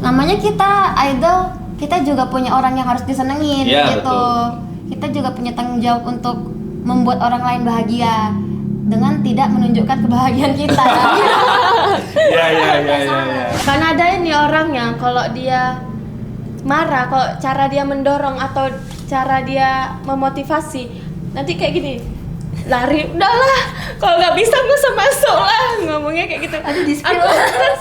Namanya kita idol, kita juga punya orang yang harus disenengin gitu. Betul. Kita juga punya tanggung jawab untuk membuat orang lain bahagia dengan tidak menunjukkan kebahagiaan kita. Ya. Karena ada ini orangnya, kalau dia marah, kalau cara dia mendorong atau cara dia memotivasi, nanti kayak gini, lari, udahlah, kalau nggak bisa nggak usah masuk lah, ngomongnya kayak gitu. Aduh, di-spill. Aku kan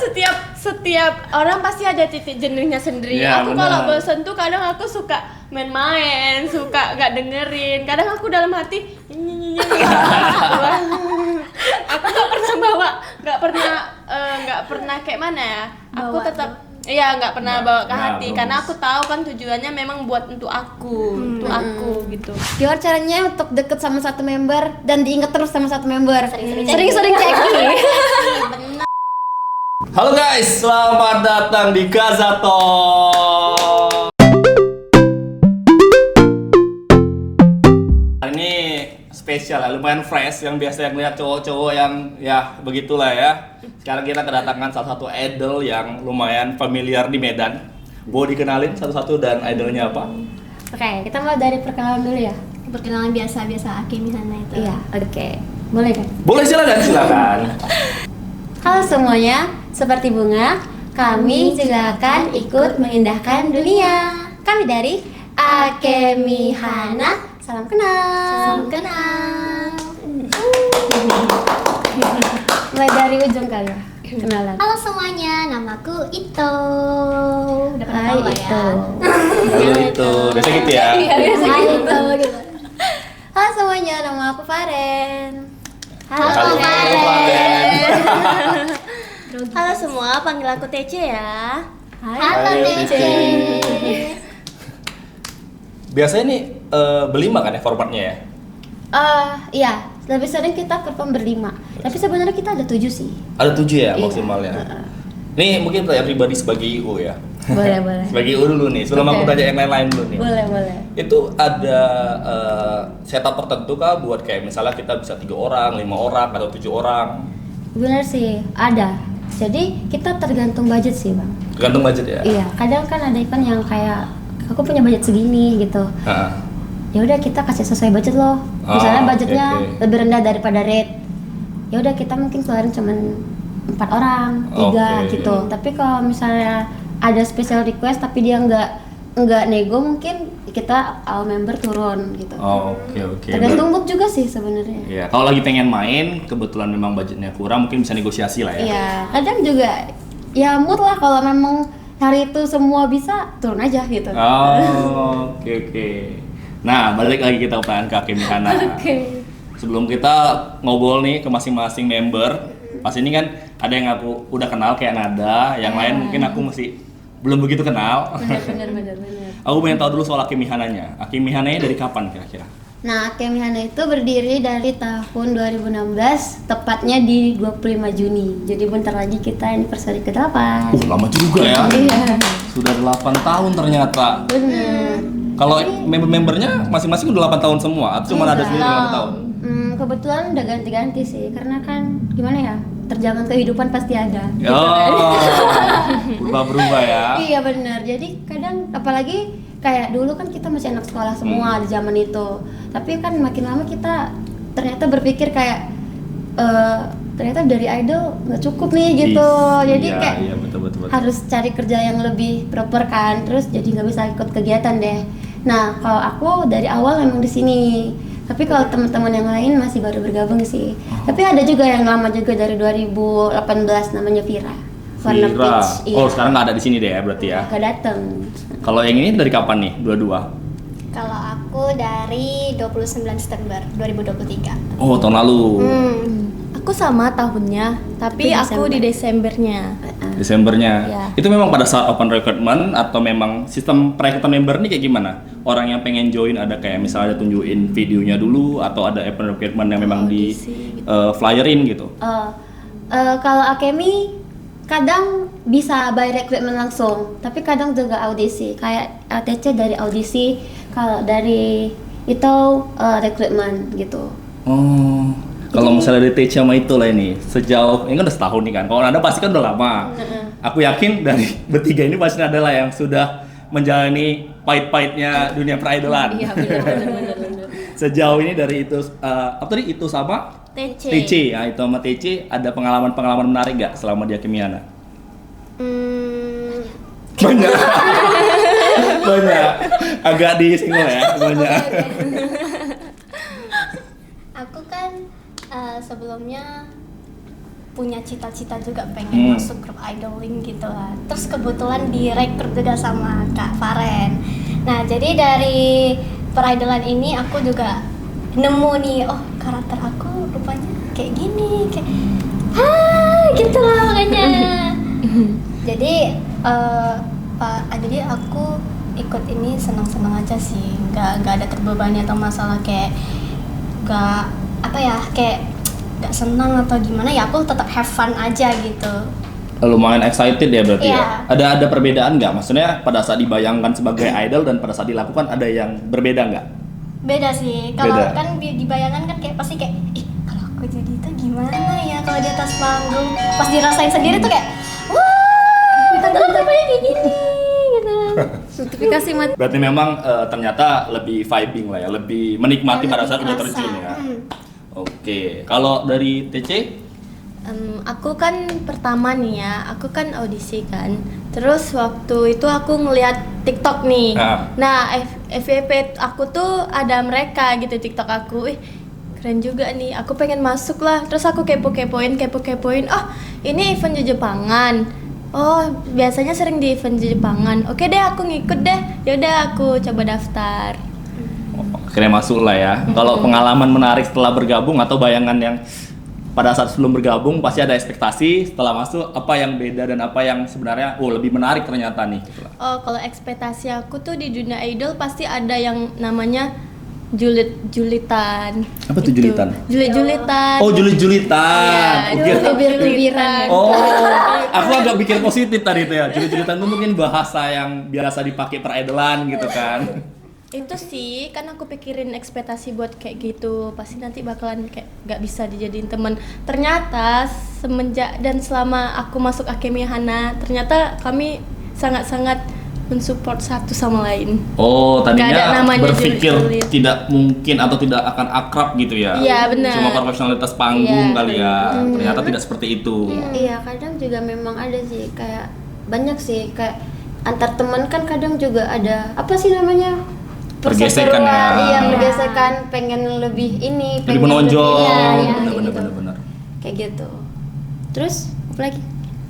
setiap orang pasti ada titik jenuhnya sendiri. Ya, aku kalau bosan tuh kadang aku suka main-main, suka nggak dengerin. Kadang aku dalam hati aku nggak pernah kayak mana ya. Aku Bawa tetap nggak pernah bawa ke hati bagus. karena aku tahu kan tujuannya memang buat untuk aku, gitu. Gimana caranya untuk deket sama satu member dan diingat terus sama satu member? Sering-sering Sering-sering ceki. Halo guys, selamat datang di Kazato. Hari ini spesial ya, lumayan fresh. Yang biasa yang lihat cowok-cowok yang ya begitulah ya. Sekarang kita kedatangan salah satu idol yang lumayan familiar di Medan. Boleh dikenalin satu-satu dan idolnya apa? Oke, kita mulai dari perkenalan dulu ya. Perkenalan biasa Aki Mihana itu. Iya, oke. Boleh kan? Boleh, silakan. Halo semuanya, seperti bunga, kami juga akan ikut mengindahkan dunia. Kami dari Akemihana. Salam kenal. Salam kenal. Mulai dari ujung kali ya, kenalan. Halo semuanya, namaku Ito. Udah pernah Hai, tahu lah ya. Ito. Halo itu, biasa gitu ya. Hai Ito gitu. Halo semuanya, nama aku Faren. Halo, Halo, Faren. Halo semua, panggil aku TC ya. Halo Hai, Tece. Biasanya nih berlima kan ya formatnya ya? Iya, lebih sering kita perform berlima. Tapi sebenarnya kita ada 7 sih. Ada 7 ya Iya. maksimalnya. Nih mungkin saya pribadi sebagai IO ya. Boleh. Sebagai IO dulu nih, sebelum aku Oke. tanya yang lain-lain dulu nih. Boleh. Itu ada setup tertentu kah buat kayak misalnya kita bisa 3 orang, 5 orang, atau 7 orang? Benar sih, ada. Jadi kita tergantung budget sih, Bang. Tergantung budget ya? Iya, kadang kan ada event yang kayak aku punya budget segini gitu. Heeh. Ya udah kita kasih sesuai budget loh. Oh, Misalnya budgetnya oke. lebih rendah daripada rate. Ya udah kita mungkin keluarin cuman 4 orang, 3 Oke. gitu. Tapi kalau misalnya ada special request tapi dia nggak nego, mungkin kita all member turun gitu. Oh, oke. Tergantung mood juga sih sebenarnya. Iya, kalau lagi pengen main, kebetulan memang budgetnya kurang, mungkin bisa negosiasi lah ya. Iya, kadang juga ya mood lah, kalau memang hari itu semua bisa turun aja gitu. Oh, oke. Nah, balik lagi kita ke Kak Mihana. Oke. Sebelum kita ngobrol nih ke masing-masing member, pas ini kan ada yang aku udah kenal kayak Nada, yang lain mungkin aku masih belum begitu kenal. Bener. Aku pengen tahu dulu soal Akimihananya. Akimihananya dari kapan kira-kira? Nah, Akemihana itu berdiri dari tahun 2016, tepatnya di 25 Juni. Jadi bentar lagi kita anniversary ke-8. Lama juga ya. Iya, Sudah 8 tahun ternyata. bener. Kalau member-membernya masing-masing udah 8 tahun semua atau cuma ada Enggak. sendiri 8 tahun? Kebetulan udah ganti-ganti sih, karena kan gimana ya, terjangan kehidupan pasti ada. gitu kan. Berubah-berubah ya. Iya benar. Jadi kadang apalagi kayak dulu kan kita masih anak sekolah semua di zaman itu. Tapi kan makin lama kita ternyata berpikir kayak ternyata dari idol nggak cukup nih gitu. Jadi Iya, kayak iya, betul. harus cari kerja yang lebih proper kan. Terus jadi nggak bisa ikut kegiatan deh. Nah kalau aku dari awal memang di sini. Tapi kalau teman-teman yang lain masih baru bergabung sih. Tapi ada juga yang lama juga dari 2018, namanya Vira. Warna Vira. Peach. Oh, sekarang nggak ada di sini deh ya berarti ya. Gak dateng. Kalau yang ini dari kapan nih? Dua-dua? Kalau aku dari 29 September 2023. Oh, tahun lalu. Aku sama tahunnya, tapi Itu aku di Desembernya. Desembernya. Ya. Itu memang pada saat open recruitment atau memang sistem perekrutan member ini kayak gimana? Orang yang pengen join ada kayak misalnya ada tunjukin videonya dulu atau ada open recruitment yang memang di flyerin gitu. Kalau Akemi kadang bisa by recruitment langsung, tapi kadang juga audisi. Kayak LTC dari audisi, kalau dari itu recruitment gitu. Oh. Kalau misalnya dari TC sama itu lah ini, sejauh ini kan udah setahun nih kan. Kalau Anda pasti kan udah lama. aku yakin dari bertiga ini pasti adalah yang sudah menjalani pahit-pahitnya dunia peridolan. Iya benar. Sejauh ini dari itu apa tadi itu sama TC, ya itu sama TC ada pengalaman menarik nggak selama di Akemiana? Banyak, banyak, agak disinggung ya, banyak. Aku kan sebelumnya punya cita-cita juga pengen masuk grup idoling gitu lah. Terus kebetulan direkrut juga sama Kak Faren. Nah, jadi dari peridolan ini aku juga nemu nih, oh karakter aku rupanya kayak gini, kayak gitu lah makanya. Jadi aku ikut ini senang-senang aja sih, nggak ada terbebani atau masalah kayak nggak senang atau gimana ya, aku tetap have fun aja gitu. Lumayan excited ya berarti Iya. ya. Ada perbedaan nggak? Maksudnya pada saat dibayangkan sebagai idol dan pada saat dilakukan ada yang berbeda nggak? Beda sih, kalau Beda. kan dibayangkan kan kayak pasti kayak, kalau aku jadi itu gimana ya kalau di atas panggung, pas dirasain sendiri tuh kayak, wah, ternyata kayak gini gitu. Notifikasi mati. Berarti memang ternyata lebih vibing lah ya, lebih menikmati pada saat udah Lebih terjun kerasa. ya. Oke, kalau dari TC? Aku kan pertama nih ya, aku kan audisi kan. Terus waktu itu aku ngeliat TikTok nih. Nah, FYP aku tuh ada mereka gitu TikTok aku. Keren juga nih. Aku pengen masuk lah. Terus aku kepo-kepoin. Oh, ini event Jepangan. Oh, biasanya sering di event Jepangan. Oke deh, aku ngikut deh. Yaudah, aku coba daftar. Akhirnya masuk lah ya. Kalau pengalaman menarik setelah bergabung atau bayangan yang pada saat sebelum bergabung pasti ada ekspektasi, setelah masuk apa yang beda dan apa yang sebenarnya lebih menarik ternyata nih. Oh, kalau ekspektasi aku tuh di dunia idol pasti ada yang namanya julitan. Apa tuh julitan? Julitan. Oh, julit-julitan. Iya, Oke. julitan. Oh, aku agak pikir positif tadi tuh ya. Julit-julitan itu mungkin bahasa yang biasa dipakai peridolan gitu kan. Itu sih kan aku pikirin ekspektasi buat kayak gitu, pasti nanti bakalan kayak nggak bisa dijadiin teman. Ternyata semenjak dan selama aku masuk Akemiya Hana, ternyata kami sangat-sangat mensupport satu sama lain. Oh, Nggak ada tadinya namanya berpikir julit-julit. tidak mungkin atau tidak akan akrab gitu ya. Iya, benar. Cuma profesionalitas panggung Iya, kali ya. Ternyata tidak seperti itu. Iya, kadang juga memang ada sih kayak banyak sih kayak antar teman kan kadang juga ada apa sih namanya? Pergesekan ya. Iya, pergesekan pengen lebih ini, Lebih pengen menonjol. iya, Benar-benar gitu. benar. Kayak gitu. Terus apa lagi?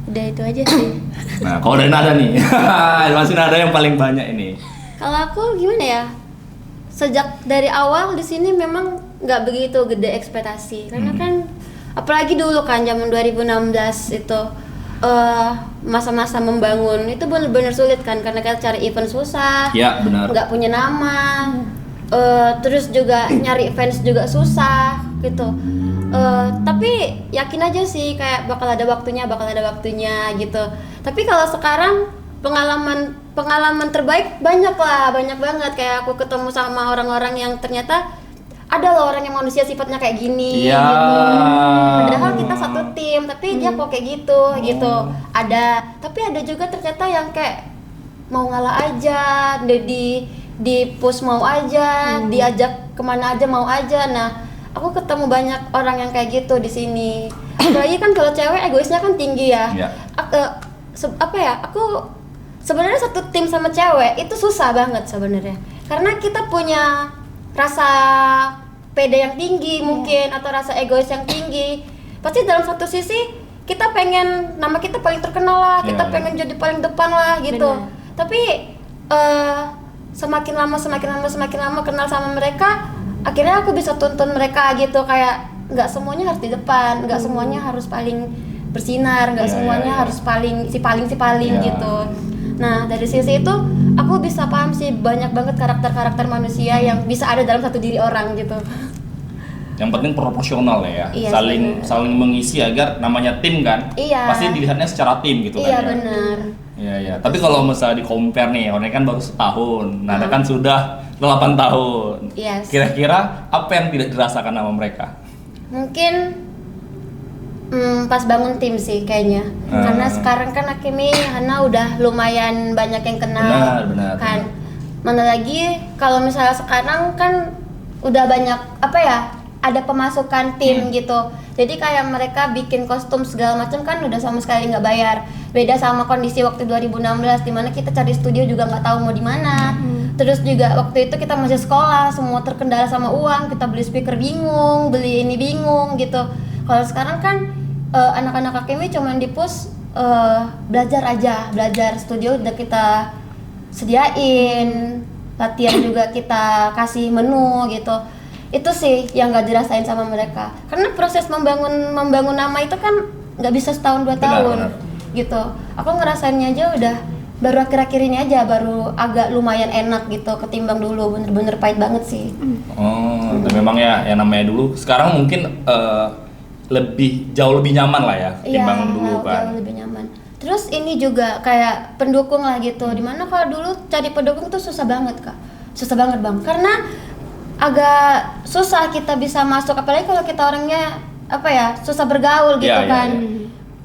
Udah itu aja sih. Nah, kalau dari Nada nih, masih Nada yang paling banyak ini. Kalau aku gimana ya? Sejak dari awal di sini memang nggak begitu gede ekspektasi karena kan apalagi dulu kan zaman 2016 itu masa-masa membangun itu benar-benar sulit kan karena kita cari event susah, Ya, benar. nggak punya nama, terus juga nyari fans juga susah gitu. Tapi yakin aja sih kayak bakal ada waktunya gitu. Tapi kalau sekarang pengalaman terbaik banyak banget kayak aku ketemu sama orang-orang yang ternyata ada loh orang yang manusia sifatnya kayak gini Iya. gitu. Padahal kita satu tim tapi dia kok kayak gitu gitu. Ada, tapi ada juga ternyata yang kayak mau ngalah aja, di push mau aja, diajak kemana aja mau aja. Nah, aku ketemu banyak orang yang kayak gitu di sini. Apalagi kan kalau cewek egoisnya kan tinggi ya. Iya. Aku sebenarnya satu tim sama cewek itu susah banget sebenarnya. Karena kita punya rasa pede yang tinggi mungkin atau rasa egois yang tinggi. Pasti dalam satu sisi kita pengen nama kita paling terkenal lah, kita Iya. pengen jadi paling depan lah gitu. Benar. Tapi semakin lama kenal sama mereka, akhirnya aku bisa tuntun mereka gitu kayak nggak semuanya harus di depan, nggak semuanya harus paling bersinar, nggak Iya, semuanya iya. harus si paling Iya. gitu. Nah, dari sisi itu aku bisa paham sih banyak banget karakter-karakter manusia yang bisa ada dalam satu diri orang gitu. Yang penting proporsional ya, Iya, saling benar. saling mengisi agar namanya tim kan. Iya. Pasti dilihatnya secara tim gitu Iya kan ya. benar. Iya iya. Tapi kalau misalnya di compare nih, One kan baru setahun, Nada kan sudah 8 tahun. Yes. Kira-kira apa yang tidak dirasakan sama mereka? Mungkin Pas bangun tim sih kayaknya. Karena sekarang kan Akemi Hana udah lumayan banyak yang kenal. Benar. Kan. Mana lagi kalau misalnya sekarang kan udah banyak apa ya? Ada pemasukan tim gitu. Jadi kayak mereka bikin kostum segala macam kan udah sama sekali nggak bayar. Beda sama kondisi waktu 2016 dimana kita cari studio juga nggak tahu mau di mana. Terus juga waktu itu kita masih sekolah, semua terkendala sama uang. Kita beli speaker bingung, beli ini bingung gitu. Kalau sekarang kan anak-anak Akemi cuman di-push belajar studio udah kita sediain, latihan juga kita kasih menu gitu. Itu sih yang gak dirasain sama mereka. Karena proses membangun nama itu kan nggak bisa setahun 2 tahun gitu. Aku ngerasainnya aja udah baru akhir-akhir ini aja baru agak lumayan enak gitu ketimbang dulu, bener-bener pahit banget sih. Dan memang ya yang namanya dulu sekarang mungkin jauh lebih nyaman lah ya ketimbang dulu kan. Jauh lebih nyaman. Terus ini juga kayak pendukung lah gitu. Dimana kalau dulu cari pendukung tuh susah banget Kak. Susah banget Bang. Karena agak susah kita bisa masuk, apalagi kalau kita orangnya apa ya, susah bergaul gitu kan.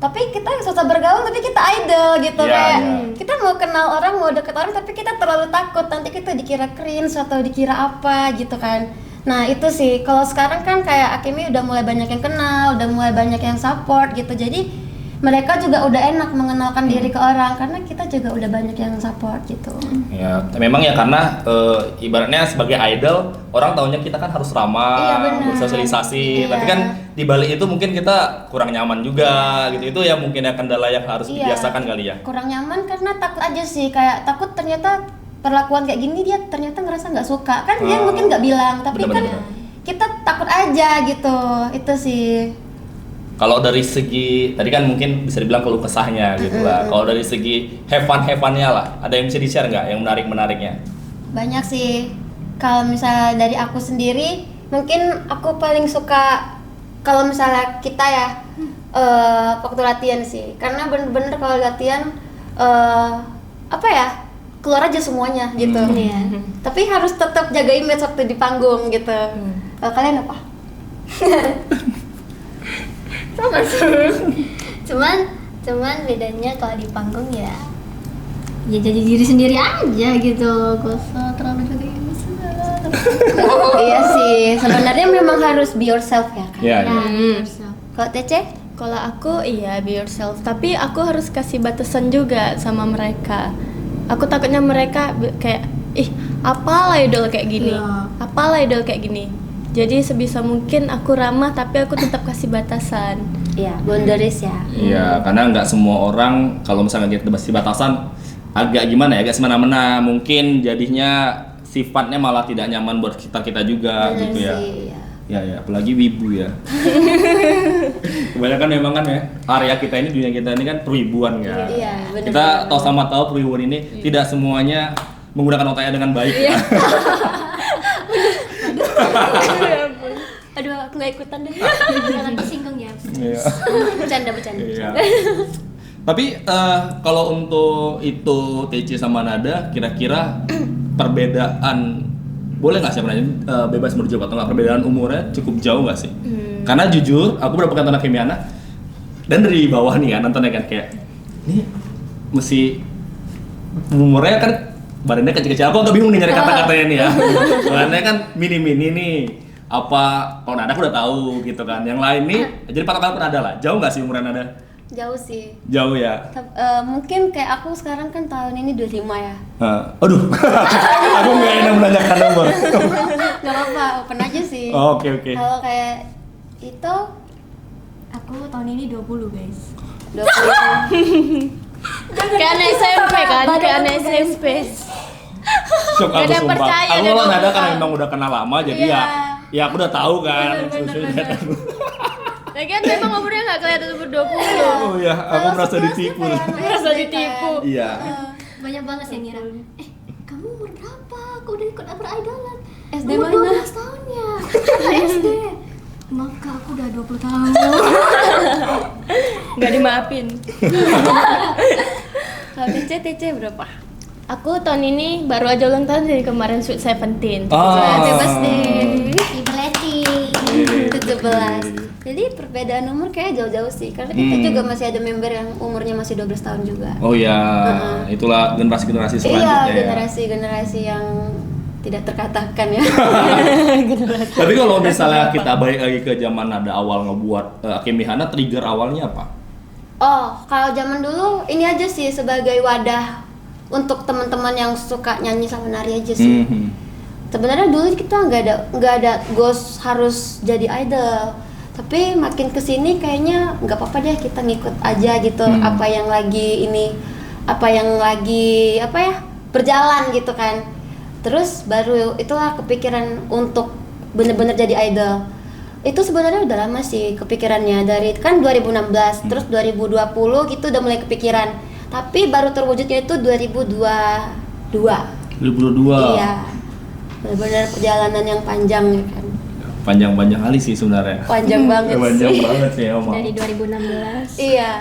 Tapi kita susah bergaul tapi kita idol gitu kayak kita mau kenal orang, mau deket orang tapi kita terlalu takut nanti kita dikira cringe atau dikira apa gitu kan. Nah itu sih, kalau sekarang kan kayak Akemi udah mulai banyak yang kenal, udah mulai banyak yang support gitu. Jadi mereka juga udah enak mengenalkan diri ke orang karena kita juga udah banyak yang support gitu. Ya, memang ya karena ibaratnya sebagai idol orang taunya kita kan harus ramah, bersosialisasi. Tapi kan di balik itu mungkin kita kurang nyaman juga gitu. Itu ya mungkin ya kendala yang harus dibiasakan kali ya. Kurang nyaman karena takut aja sih, kayak takut ternyata perlakuan kayak gini dia ternyata ngerasa nggak suka. Kan dia mungkin nggak bilang, tapi kan kita takut aja gitu. Itu sih. Kalau dari segi tadi kan mungkin bisa dibilang keluh kesahnya gitu lah. Kalau dari segi have fun-nya lah, ada yang bisa di-share nggak yang menarik-menariknya? Banyak sih. Kalau misalnya dari aku sendiri, mungkin aku paling suka kalau misalnya kita ya waktu latihan sih. Karena bener-bener kalau latihan apa ya, keluar aja semuanya gitu. Tapi harus tetap jaga image waktu di panggung gitu. Kalian apa? Sama sih. cuman bedanya kalau di panggung ya jadi diri sendiri aja gitu, gak usah terlalu jadi Iya sih, sebenarnya memang harus be yourself ya kan. be yourself. Kalau Tece? Kalau aku iya be yourself, tapi aku harus kasih batasan juga sama mereka. Aku takutnya mereka kayak apalah idol kayak gini, apalah idol kayak gini. Jadi sebisa mungkin aku ramah tapi aku tetap kasih batasan. Iya, boundaries ya. Iya, karena nggak semua orang kalau misalnya kita kasih batasan agak gimana ya, agak semena-mena, mungkin jadinya sifatnya malah tidak nyaman buat kita juga. Bener gitu ya. sih, Ya, apalagi wibu ya. Kebanyakan memang kan ya, area kita ini, dunia kita ini kan perwibuan ya. Iya, bener. Kita tahu perwibuan ini tidak semuanya menggunakan otaknya dengan baik. Ya. Aduh, aku nggak ikutan deh. Jangan tersinggung ya. Iya. Bercanda. Iya. Tapi kalau untuk itu TC sama Nada, kira-kira perbedaan boleh nggak sih menanya bebas menjawab atau nggak, perbedaan umurnya cukup jauh nggak sih? Karena jujur aku berapa kali nonton Akemiana dan dari bawah nih kan nontonnya kan kayak ini mesti umurnya kan badannya kecil-kecil. Aku agak bingung nih nyari kata-katanya nih ya. Badannya kan mini-mini nih. Apa kalau Nada aku udah tahu gitu kan. Yang lain nih jadi patokan pun ada lah. Jauh nggak sih umuran Nada? Jauh sih. Jauh ya. Mungkin kayak aku sekarang kan tahun ini 25 ya. Aduh. Aku nggak enak menanyakan nomor. Gak apa-apa, open aja sih. Oke. Kalau kayak itu Aku tahun ini 20 guys. 20. Kayak anak SMP kan, kayak anak SMP. Shock Gak aku ada yang sumpah. percaya Aku dia kalau Nada ngomong. kan memang udah kenal lama jadi ya aku udah tahu kan. Bener. Lagian memang umurnya nggak kelihatan umur 20. Oh ya, aku merasa ditipu. Merasa ditipu. Iya. Banyak banget yang ngira, kamu umur berapa? Kok udah ikut peridolan? SD umur mana? 12 tahun ya? SD. Maaf kak, aku udah 20 tahun. Nggak dimaafin. Kalau TC berapa? Aku tahun ini baru aja ulang tahun dari kemarin Sweet 17. Oh. Happy birthday. Ibu Leti. 17. Jadi perbedaan umur kayak jauh-jauh sih, karena kita juga masih ada member yang umurnya masih 12 tahun juga. Oh ya, itulah generasi-generasi selanjutnya. Iya, ya. generasi-generasi yang tidak terkatakan ya. Tapi kalau misalnya kita balik lagi ke zaman Nada awal ngebuat Akimihana, trigger awalnya apa? Oh, kalau zaman dulu ini aja sih sebagai wadah untuk teman-teman yang suka nyanyi sama nari aja sih. Sebenarnya dulu kita nggak ada goals harus jadi idol, tapi makin kesini kayaknya nggak apa-apa deh kita ngikut aja gitu apa yang lagi berjalan gitu kan. Terus baru itulah kepikiran untuk bener-bener jadi idol. Itu sebenarnya udah lama sih kepikirannya, dari kan 2016 terus 2020 gitu udah mulai kepikiran, tapi baru terwujudnya itu 2022. Iya, benar-benar perjalanan yang panjang ya kan. Panjang kali sih sebenarnya. Panjang banget Panjang sih. banget sih Oma. Dari 2016. Iya.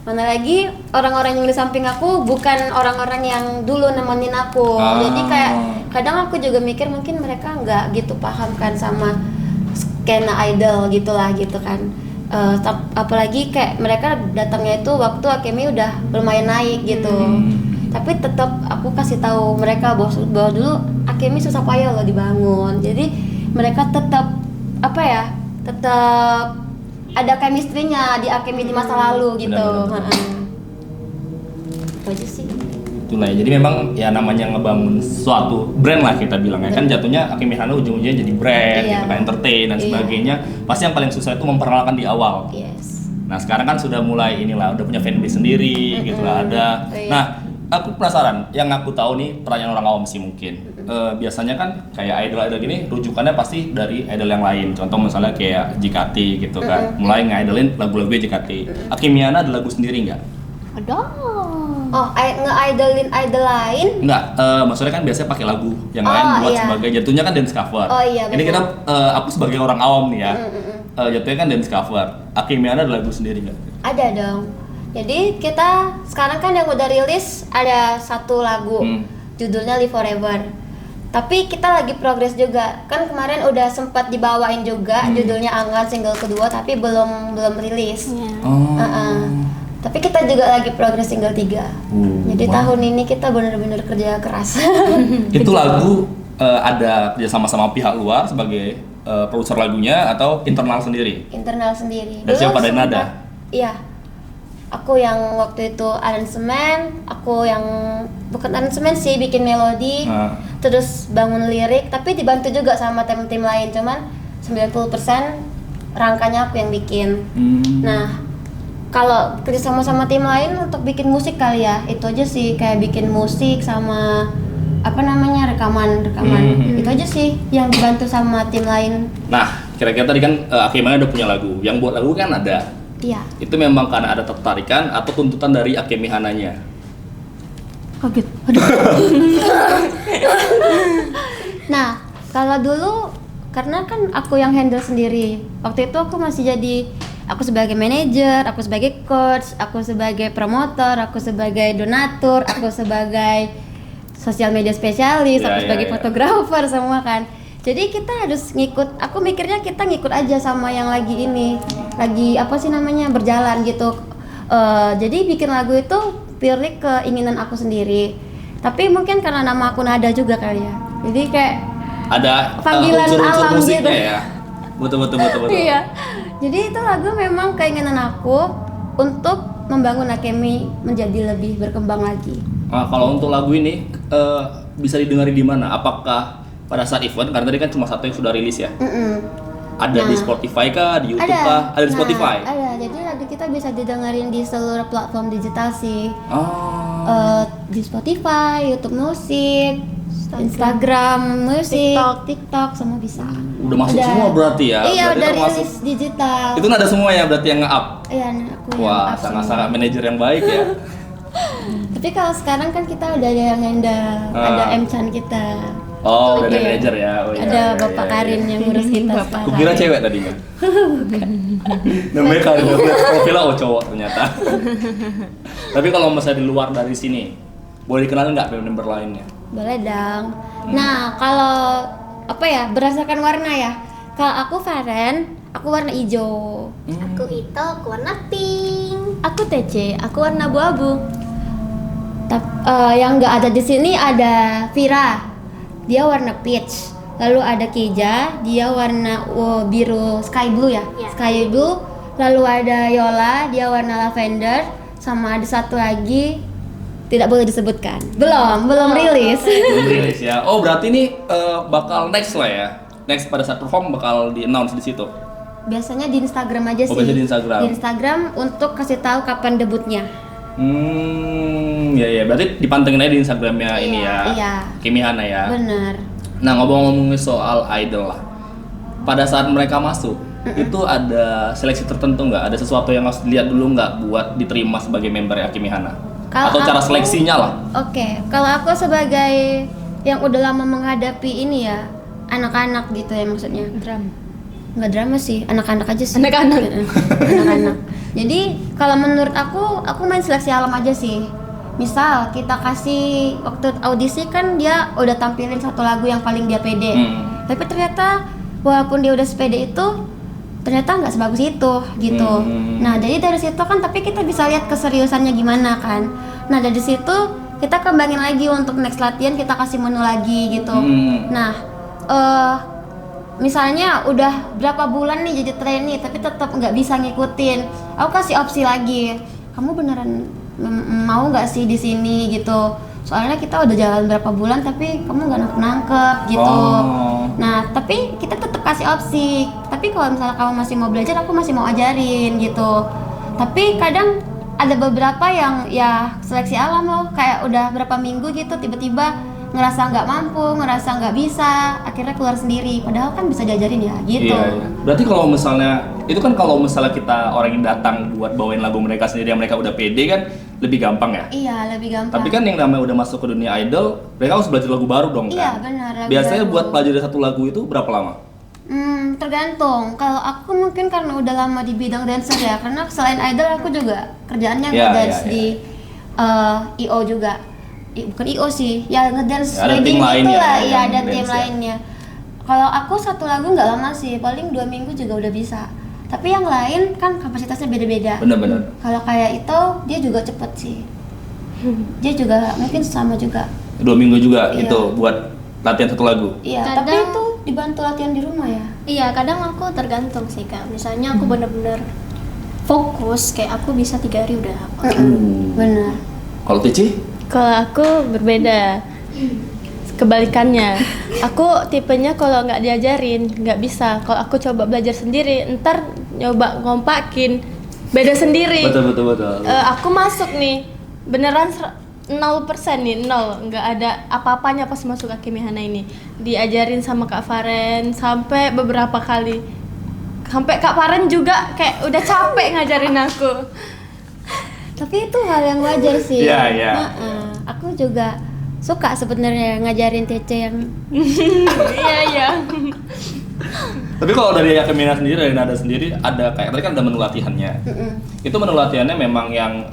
Mana lagi orang-orang yang di samping aku bukan orang-orang yang dulu nemenin aku. Jadi kayak kadang aku juga mikir mungkin mereka nggak gitu paham kan sama skena idol gitulah gitu kan. Apalagi kayak mereka datangnya itu waktu Akemi udah lumayan naik gitu. Tapi tetap aku kasih tahu mereka bahwa dulu Akemi susah payah loh dibangun. Jadi mereka tetap tetap ada chemistry-nya di Akemi di masa lalu gitu. Itu aja sih. Itulah ya. Jadi memang ya namanya ngebangun suatu brand lah kita bilang ya. Kan jatuhnya Akimihana ujung-ujungnya jadi brand, gitu kan, entertain dan sebagainya. Pasti yang paling susah itu memperkenalkan di awal. Yes. Nah, sekarang kan sudah mulai inilah, udah punya fanbase sendiri gitu lah ada. Nah, aku penasaran, yang aku tahu nih pertanyaan orang awam sih mungkin. Biasanya kan kayak idol-idol gini rujukannya pasti dari idol yang lain. Contoh misalnya kayak JKT gitu kan. Mulai nge-idolin lagu-lagu JKT. Akimihana ada lagu sendiri nggak? Ada. Oh, nge-idolin idol lain? Enggak, maksudnya kan biasanya pakai lagu yang lain buat sebagai jatuhnya kan dance cover. Oh iya, ini kita betul. aku sebagai orang awam nih ya. Jatuhnya kan dance cover. Akimihana ada lagu sendiri nggak? Ada dong. Jadi kita sekarang kan yang udah rilis ada satu lagu judulnya Live Forever. Tapi kita lagi progres juga. Kan kemarin udah sempat dibawain juga judulnya Angan single kedua tapi belum rilis. Tapi kita juga lagi progres single 3. Jadi tahun ini kita benar-benar kerja keras. Itu lagu ada kerja sama pihak luar sebagai produser lagunya atau internal sendiri? Internal sendiri. Dan siapa dari sempat- Nada? Iya. Aku yang waktu itu aransemen, aku yang bukan aransemen sih, bikin melodi, terus bangun lirik, tapi dibantu juga sama tim-tim lain, cuman 90% rangkanya aku yang bikin. Nah, kalau kerja sama tim lain untuk bikin musik kali ya, itu aja sih, kayak bikin musik sama rekaman. Itu aja sih yang dibantu sama tim lain. Nah, kira-kira tadi kan Akimihana udah punya lagu. Yang buat lagu kan ada. Iya. Itu memang karena ada tertarikan atau tuntutan dari Akimihananya? Kaget. Nah, kalau dulu karena kan aku yang handle sendiri. Waktu itu aku masih jadi sebagai manajer, aku sebagai coach, aku sebagai promotor, aku sebagai donatur, aku sebagai sosial media spesialis, aku sebagai fotografer semua kan. Jadi kita harus ngikut, aku mikirnya kita ngikut aja sama yang lagi berjalan gitu. Jadi bikin lagu itu purely keinginan aku sendiri. Tapi mungkin karena nama aku Nada juga kali ya. Jadi kayak ada panggilan unsur-unsur alam musiknya gitu. ya. Betul. Iya. Jadi itu lagu memang keinginan aku untuk membangun Akemi menjadi lebih berkembang lagi. Nah, kalau untuk lagu ini bisa didengar di mana? Apakah pada saat event? Karena tadi kan cuma satu yang sudah rilis ya. Ada di Spotify kah? Di YouTube kah? Ada di Spotify? Ada. Jadi lagu kita bisa didengarin di seluruh platform digital sih. Di Spotify, YouTube Musik, Instagram Musik, TikTok semua bisa. Udah masuk semua berarti ya? Iya, berarti udah termasuk- rilis digital. Itu Nada semua ya berarti yang nge-up? Iya, aku yang Wah, up sangat-sangat manajer yang baik ya. Tapi kalau sekarang kan kita udah ada yang handle, ada M-Chan kita. Oh, udah ada Iya. manajer ya. Oh, iya, Ada iya, Bapak iya, Karin iya. yang ngurus kita sekarang. Kukira cewek tadinya. Namanya Karin, profilnya cowok ternyata. Tapi kalau misalnya di luar dari sini, boleh dikenalin nggak member lainnya? Boleh dong. Nah, kalau berdasarkan warna ya. Kalau aku Faren, Aku warna hijau. Aku itu, aku warna pink. Aku TC, aku warna abu-abu. Yang nggak ada di sini ada Vira, dia warna peach. Lalu ada Keja, dia warna biru sky blue ya, Iya. sky blue. Lalu ada Yola, dia warna lavender. Sama ada satu lagi tidak boleh disebutkan. Belum rilis. Belum rilis ya. Oh berarti ini bakal next lah ya. Next pada saat perform bakal di announce di situ. Biasanya di Instagram aja sih. Oh, biasanya di Instagram. Di Instagram untuk kasih tahu kapan debutnya. Ya berarti dipantengin aja di Instagramnya ini ya. Iya. Kimihana ya. Bener. Nah ngomong-ngomongin soal idol lah. Pada saat mereka masuk, itu ada seleksi tertentu nggak? Ada sesuatu yang harus dilihat dulu nggak buat diterima sebagai member Kimihana? Kalau Atau cara aku- seleksinya lah? Oke, kalau aku sebagai yang udah lama menghadapi ini ya, anak-anak gitu ya maksudnya. Drum. Nggak drama sih, anak-anak aja sih. Anak-anak. Anak-anak. Jadi kalau menurut aku main seleksi alam aja sih. Misal kita kasih waktu audisi kan dia udah tampilin satu lagu yang paling dia pede. Tapi ternyata walaupun dia udah sepede itu, ternyata nggak sebagus itu gitu. Nah jadi dari situ kan tapi kita bisa lihat keseriusannya gimana kan. Nah dari situ kita kembangin lagi untuk next latihan, kita kasih menu lagi gitu. Nah misalnya udah berapa bulan nih jadi trainee tapi tetap nggak bisa ngikutin, aku kasih opsi lagi, kamu beneran mau nggak sih di sini gitu, soalnya kita udah jalan berapa bulan tapi kamu nggak nangkep gitu. Oh. Nah tapi kita tetap kasih opsi, tapi kalau misalnya kamu masih mau belajar aku masih mau ajarin gitu. Tapi kadang ada beberapa yang ya seleksi alam loh, kayak udah berapa minggu gitu tiba-tiba ngerasa nggak mampu, ngerasa nggak bisa, akhirnya keluar sendiri. Padahal kan bisa diajarin ya, gitu. Iya. Berarti kalau misalnya itu kan kalau misalnya kita orang yang datang buat bawain lagu mereka sendiri yang mereka udah pede kan lebih gampang ya. Iya, lebih gampang. Tapi kan yang namanya udah masuk ke dunia idol, mereka harus belajar lagu baru dong kan. Iya, benar, lagu Biasanya baru. buat pelajari satu lagu itu berapa lama? Tergantung. Kalau aku mungkin karena udah lama di bidang dancer ya, karena selain idol aku juga kerjaannya Iya, ngedance iya, di IO juga. Bukan IO sih, ya ngedance Ya, ada wedding tim lain gitu ya, lah, yang iya ada dance tim ya. lainnya. Kalau aku satu lagu nggak lama sih, paling 2 minggu juga udah bisa. Tapi yang lain kan kapasitasnya beda-beda. Bener-bener. Kalau kayak itu dia juga cepet sih. Dia juga mungkin sama juga. 2 minggu juga Iya. itu buat latihan satu lagu. Iya, Kadang- tapi itu dibantu latihan di rumah ya. Iya, kadang aku tergantung sih kak. Misalnya aku bener-bener fokus, kayak aku bisa 3 hari udah hafal. Benar. Kalau Tici? Kalau aku berbeda, kebalikannya. Aku tipenya kalau nggak diajarin nggak bisa. Kalau aku coba belajar sendiri, ntar nyoba ngompakin beda sendiri. Betul. Aku masuk nih, beneran 0% nih, 0, nggak ada apa-apanya pas masuk Kimihana ini. Diajarin sama Kak Faren sampai beberapa kali. Sampai Kak Faren juga kayak udah capek ngajarin aku. Tapi itu hal yang wajar sih. Iya, iya. Aku juga suka sebenarnya ngajarin TC yang Iya. Tapi kalau dari Kimihana sendiri, dari Nada sendiri ada kayak tadi kan ada menu latihannya. Itu menu latihannya memang yang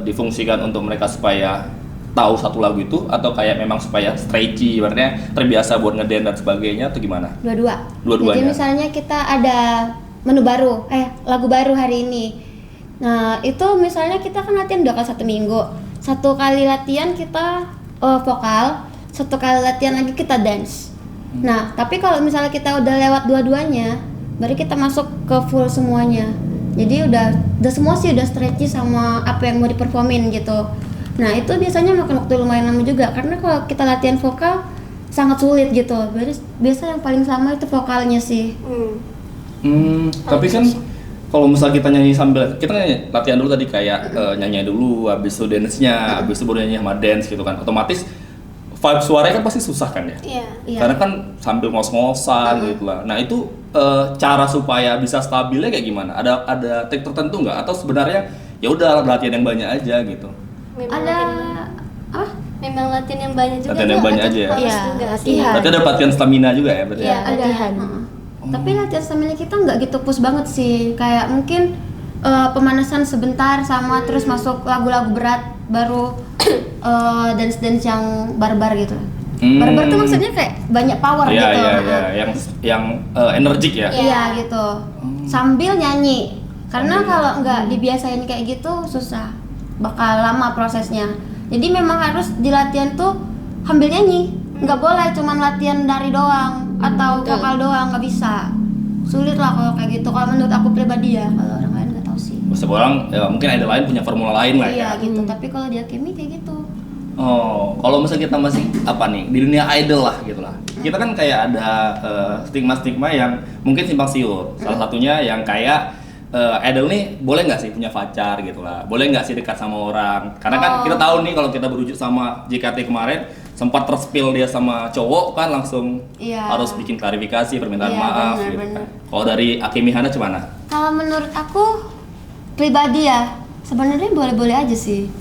difungsikan untuk mereka supaya tahu satu lagu itu atau kayak memang supaya stretchy, ibaratnya terbiasa buat ngedance dan sebagainya atau gimana? dua-dua. Dua-duanya. Jadi misalnya kita ada menu baru, lagu baru hari ini. Nah itu misalnya kita kan latihan 2 kali 1 minggu. 1 kali latihan kita vokal, 1 kali latihan lagi kita dance. Nah tapi kalau misalnya kita udah lewat dua-duanya, baru kita masuk ke full semuanya. Jadi udah semua sih udah stretchy sama apa yang mau diperformin gitu. Nah itu biasanya makan waktu lumayan lama juga, karena kalau kita latihan vokal sangat sulit gitu. Biasa yang paling sama itu vokalnya sih. Tapi kan kalau misalnya kita nyanyi sambil kita nyanyi, latihan dulu tadi kayak nyanyi dulu, habis itu dance-nya, habis itu baru nyanyi sama dance gitu kan. Otomatis vibe suaranya kan pasti susah kan ya? Iya. Iya. Karena kan sambil ngos-ngosan gitu lah. Nah itu cara supaya bisa stabilnya kayak gimana? Ada trik tertentu nggak? Atau sebenarnya ya udah latihan yang banyak aja gitu? Memang Ada latihan, memang latihan yang banyak juga. Latihan yang Kak, banyak atau aja ya? harus Iya, juga sih? latihan. Berarti ada latihan stamina juga ya berarti? Iya. Ya? Ada. Latihan. Tapi latihan stamina kita nggak gitu push banget sih. Kayak mungkin pemanasan sebentar sama terus masuk lagu-lagu berat baru dance yang barbar gitu. Barbar tuh maksudnya kayak banyak power Iya, gitu. iya, yang energik ya. Iya gitu. Sambil nyanyi. Karena kalau nggak dibiasain kayak gitu susah. Bakal lama prosesnya. Jadi memang harus di latihan tuh sambil nyanyi. Nggak boleh cuman latihan dari doang atau vokal doang, nggak bisa. Sulit lah kalau kayak gitu. Kalau menurut aku pribadi ya, kalau orang lain nggak tahu sih. Setiap orang ya, mungkin idol lain punya formula lain lah ya. Iya gitu. Tapi kalau di Akemi kayak gitu. Oh, kalau misalnya kita masih apa nih di dunia idol lah gitu lah. Kita kan kayak ada stigma-stigma yang mungkin simpang siur. Salah satunya yang kayak idol nih boleh nggak sih punya pacar gitu lah. Boleh nggak sih dekat sama orang? Karena kan kita tahu nih kalau kita berujuk sama JKT kemarin sempat terspill dia sama cowok kan langsung harus bikin klarifikasi, permintaan maaf bener, gitu bener. kan. Kalau dari Akemi Hana gimana? Kalau menurut aku pribadi ya, sebenarnya boleh-boleh aja sih.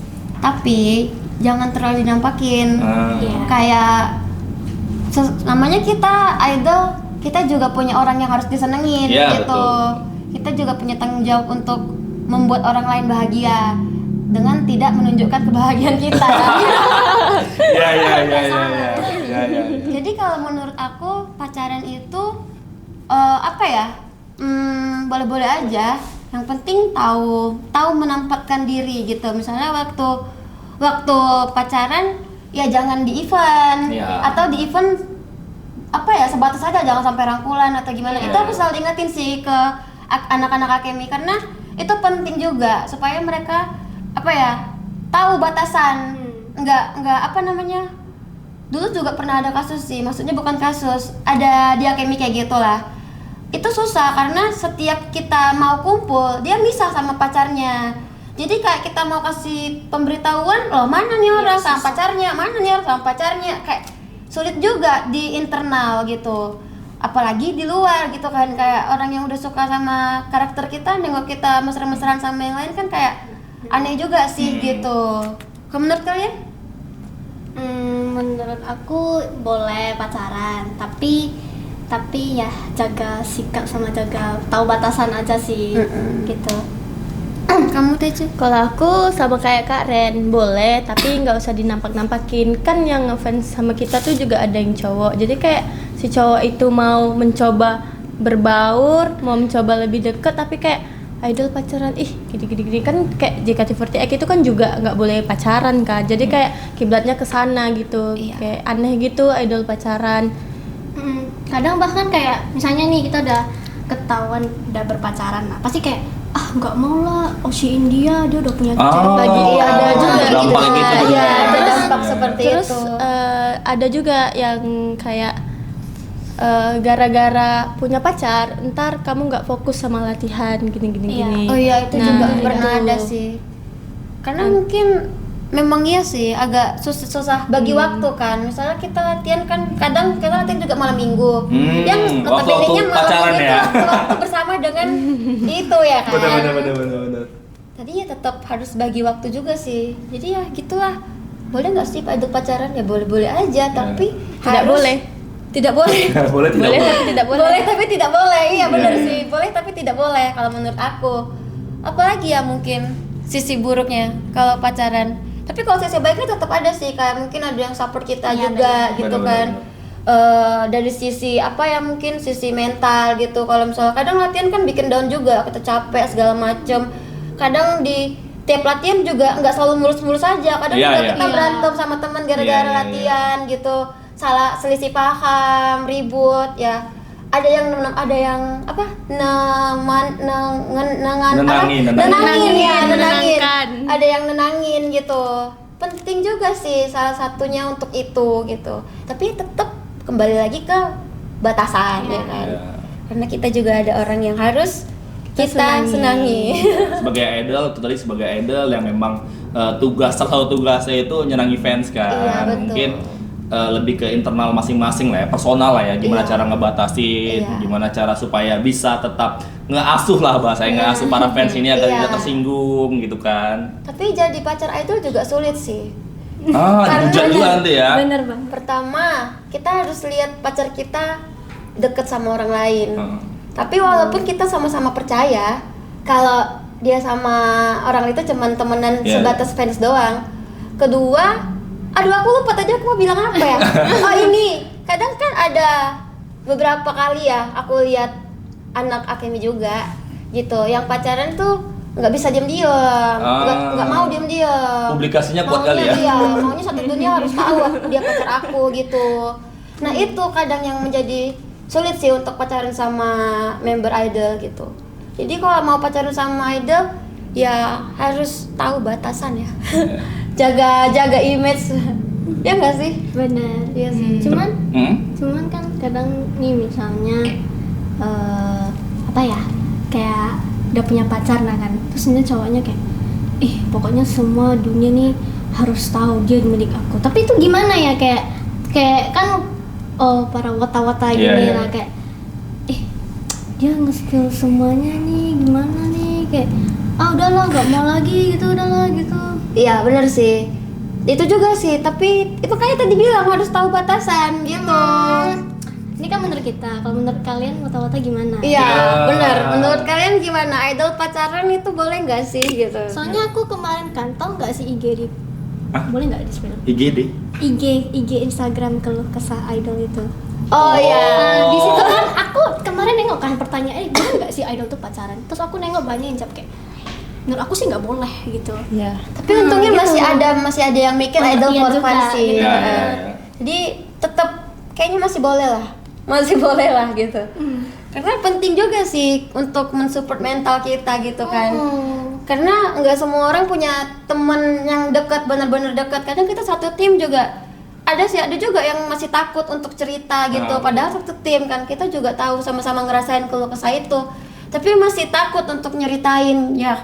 Tapi jangan terlalu dinampakin. Kayak namanya kita idol, kita juga punya orang yang harus disenengin Iya, gitu. betul. Kita juga punya tanggung jawab untuk membuat orang lain bahagia dengan tidak menunjukkan kebahagiaan kita. Iya. Jadi kalau menurut aku pacaran itu apa ya? Boleh-boleh aja. Yang penting tahu menampakkan diri gitu. Misalnya waktu pacaran ya jangan di event atau di event apa ya sebatas aja, jangan sampai rangkulan atau gimana. Itu aku selalu ingetin sih ke anak-anak Akemi karena itu penting juga supaya mereka apa ya tahu batasan. Nggak apa namanya, dulu juga pernah ada kasus sih, maksudnya bukan kasus, ada di Akemi kayak gitulah. Itu susah karena setiap kita mau kumpul dia misah sama pacarnya. Jadi kayak kita mau kasih pemberitahuan, loh mana nih orang sama pacarnya, mana nih orang sama pacarnya, kayak sulit juga di internal gitu. Apalagi di luar gitu kan, kayak orang yang udah suka sama karakter kita nengok kita mesra-mesraan sama yang lain kan kayak aneh juga sih gitu. Kalau menurut kalian? Menurut aku boleh pacaran, tapi ya jaga sikap sama jaga tahu batasan aja sih gitu. Kamu Tece? Kalau aku sama kayak Kak Ren, boleh tapi nggak usah dinampak-nampakin. Kan yang ngefans sama kita tuh juga ada yang cowok. Jadi kayak si cowok itu mau mencoba berbaur, mau mencoba lebih deket, tapi kayak idol pacaran, gini kan kayak JKT48 itu kan juga nggak boleh pacaran kan. Jadi kayak kiblatnya ke sana gitu. Kayak aneh gitu idol pacaran. Kadang bahkan kayak misalnya nih kita udah ketahuan udah berpacaran, nah pasti kayak nggak mau lah, si India dia udah punya cewek lagi. Ada juga dampak gitu. Iya, ada dampak seperti Terus itu. ada juga yang kayak gara-gara punya pacar, ntar kamu nggak fokus sama latihan gini. Oh iya, itu Nah, juga itu. pernah ada sih. Karena mungkin memang iya sih agak susah bagi waktu kan. Misalnya kita latihan kan kadang kita latihan juga malam minggu. Yang waktu notabene-nya malam pacaran minggu ya. itu waktu bersama dengan itu ya kan. Benar. Tadi ya tetap harus bagi waktu juga sih. Jadi ya gitulah. Boleh nggak sih untuk pacaran ya boleh-boleh aja, tapi Tidak harus- boleh. Tidak boleh. Boleh tidak Boleh boleh. tapi tidak boleh. Boleh tapi tidak boleh. Iya benar Iya. sih. Boleh tapi tidak boleh kalau menurut aku. Apalagi ya mungkin sisi buruknya kalau pacaran. Tapi kalau sisi baiknya tetap ada sih, kayak mungkin ada yang support kita Iya, juga gitu Benar. kan. Dari sisi apa ya, mungkin sisi mental gitu. Kalau misalnya kadang latihan kan bikin down juga, kita capek segala macem. Kadang di tiap latihan juga nggak selalu mulus-mulus aja. Kadang Iya, juga iya. kita berantem sama teman gara-gara Iya. latihan gitu. Salah selisih paham, ribut ya. Ada yang apa? Nenangin. Menenangkan. Ada yang nenangin gitu. Penting juga sih salah satunya untuk itu gitu. Tapi tetap kembali lagi ke batasan ya kan. Iya. Karena kita juga ada orang yang harus kita senangi. Sebagai idol, itu tadi sebagai idol yang memang salah satu tugasnya itu nyenangi fans kan. Iya, betul. Mungkin lebih ke internal masing-masing lah ya, personal lah ya, gimana Iya. cara ngebatasin, Iya. gimana cara supaya bisa tetap ngeasuh lah bahasanya, ngeasuh para fans ini agar Iya. tidak tersinggung gitu kan. Tapi jadi pacar idol juga sulit sih. Dihujat juga nanti ya. Bener banget. Pertama, kita harus lihat pacar kita deket sama orang lain. Tapi walaupun kita sama-sama percaya kalau dia sama orang itu cuman temenan Iya. sebatas fans doang. Kedua, Aduh, aku lupa tadi aku mau bilang apa ya. Oh ini, kadang kan ada beberapa kali ya aku lihat anak Akemi juga gitu, yang pacaran tuh nggak bisa diam-diam, nggak mau diam-diam. Publikasinya kuat kali ya. Iya, maunya satu dunia harus tahu dia pacar aku gitu. Nah itu kadang yang menjadi sulit sih untuk pacaran sama member idol gitu. Jadi kalau mau pacaran sama idol ya harus tahu batasan ya. jaga image. Ya nggak sih? Bener. Iya sih. Cuman kan kadang nih misalnya apa ya, kayak udah punya pacar lah kan, terus ini cowoknya kayak pokoknya semua dunia nih harus tahu dia milik aku. Tapi itu gimana ya, kayak kan para wata-wata gini lah, kayak dia nge-spill semuanya nih, gimana nih, kayak udahlah nggak mau lagi gitu, udahlah gitu. Iya bener sih. Itu juga sih, tapi itu kayak tadi bilang harus tahu batasan gitu. Ini kan menurut kita, kalau menurut kalian wata-wata gimana? Iya, benar. Menurut kalian gimana? Idol pacaran itu boleh nggak sih gitu? Soalnya aku kemarin kan, tau nggak sih IG di, boleh nggak di spill? IGD. IG Instagram keluh kesah idol itu. Oh iya. Di situ kan aku kemarin nengok kan pertanyaan, boleh nggak sih idol tuh pacaran? Terus aku nengok banyak yang jawab kayak, menurut aku sih nggak boleh gitu. Iya. Tapi untungnya gitu. masih ada yang mikir idol Iya for juga, fun sih. gitu. Iya. Jadi tetap kayaknya masih boleh lah gitu. Karena penting juga sih untuk mensupport mental kita gitu kan. Karena nggak semua orang punya teman yang dekat, benar-benar dekat. Kadang kita satu tim juga ada juga yang masih takut untuk cerita gitu. Padahal satu tim kan, kita juga tahu sama-sama ngerasain keluh kesah itu. Tapi masih takut untuk nyeritain, ya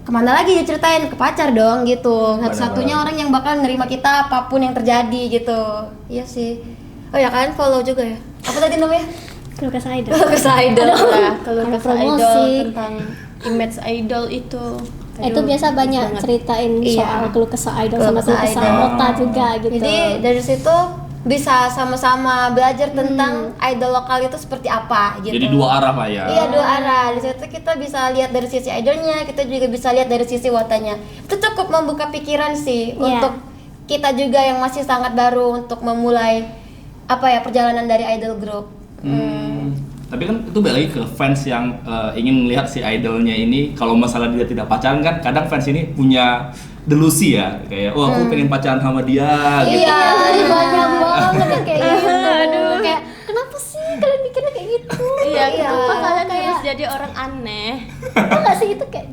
kemana lagi diceritain, ke pacar dong gitu. Satu-satunya orang yang bakal nerima kita apapun yang terjadi gitu. Iya sih. Oh ya kan, follow juga ya. Apa tadi namanya? Keluh kesah idol. Keluh kesah idol. Kalau Ada kesah idol promosi. tentang image idol itu. Itu biasa banyak ceritain Iya. soal keluh kesah idol Keluh sama keluh kesah kesah idol. wota juga gitu. Jadi dari situ bisa sama-sama belajar tentang idol lokal itu seperti apa gitu. Jadi dua arah lah ya. Iya, dua arah. Di situ kita bisa lihat dari sisi idolnya, kita juga bisa lihat dari sisi wotanya. Itu cukup membuka pikiran sih Iya. untuk kita juga yang masih sangat baru untuk memulai perjalanan dari idol group. Tapi kan itu balik lagi ke fans yang ingin melihat si idolnya ini. Kalau masalah dia tidak pacaran kan, kadang fans ini punya delusi ya, kayak aku pengen pacaran sama dia gitu. Iya, banyak banget yang kayak gitu. Aduh, kayak kenapa sih kalian mikirnya kayak gitu? Iya, Iya. kenapa kalian Kayak- harus jadi orang aneh? Tau nggak sih itu kayak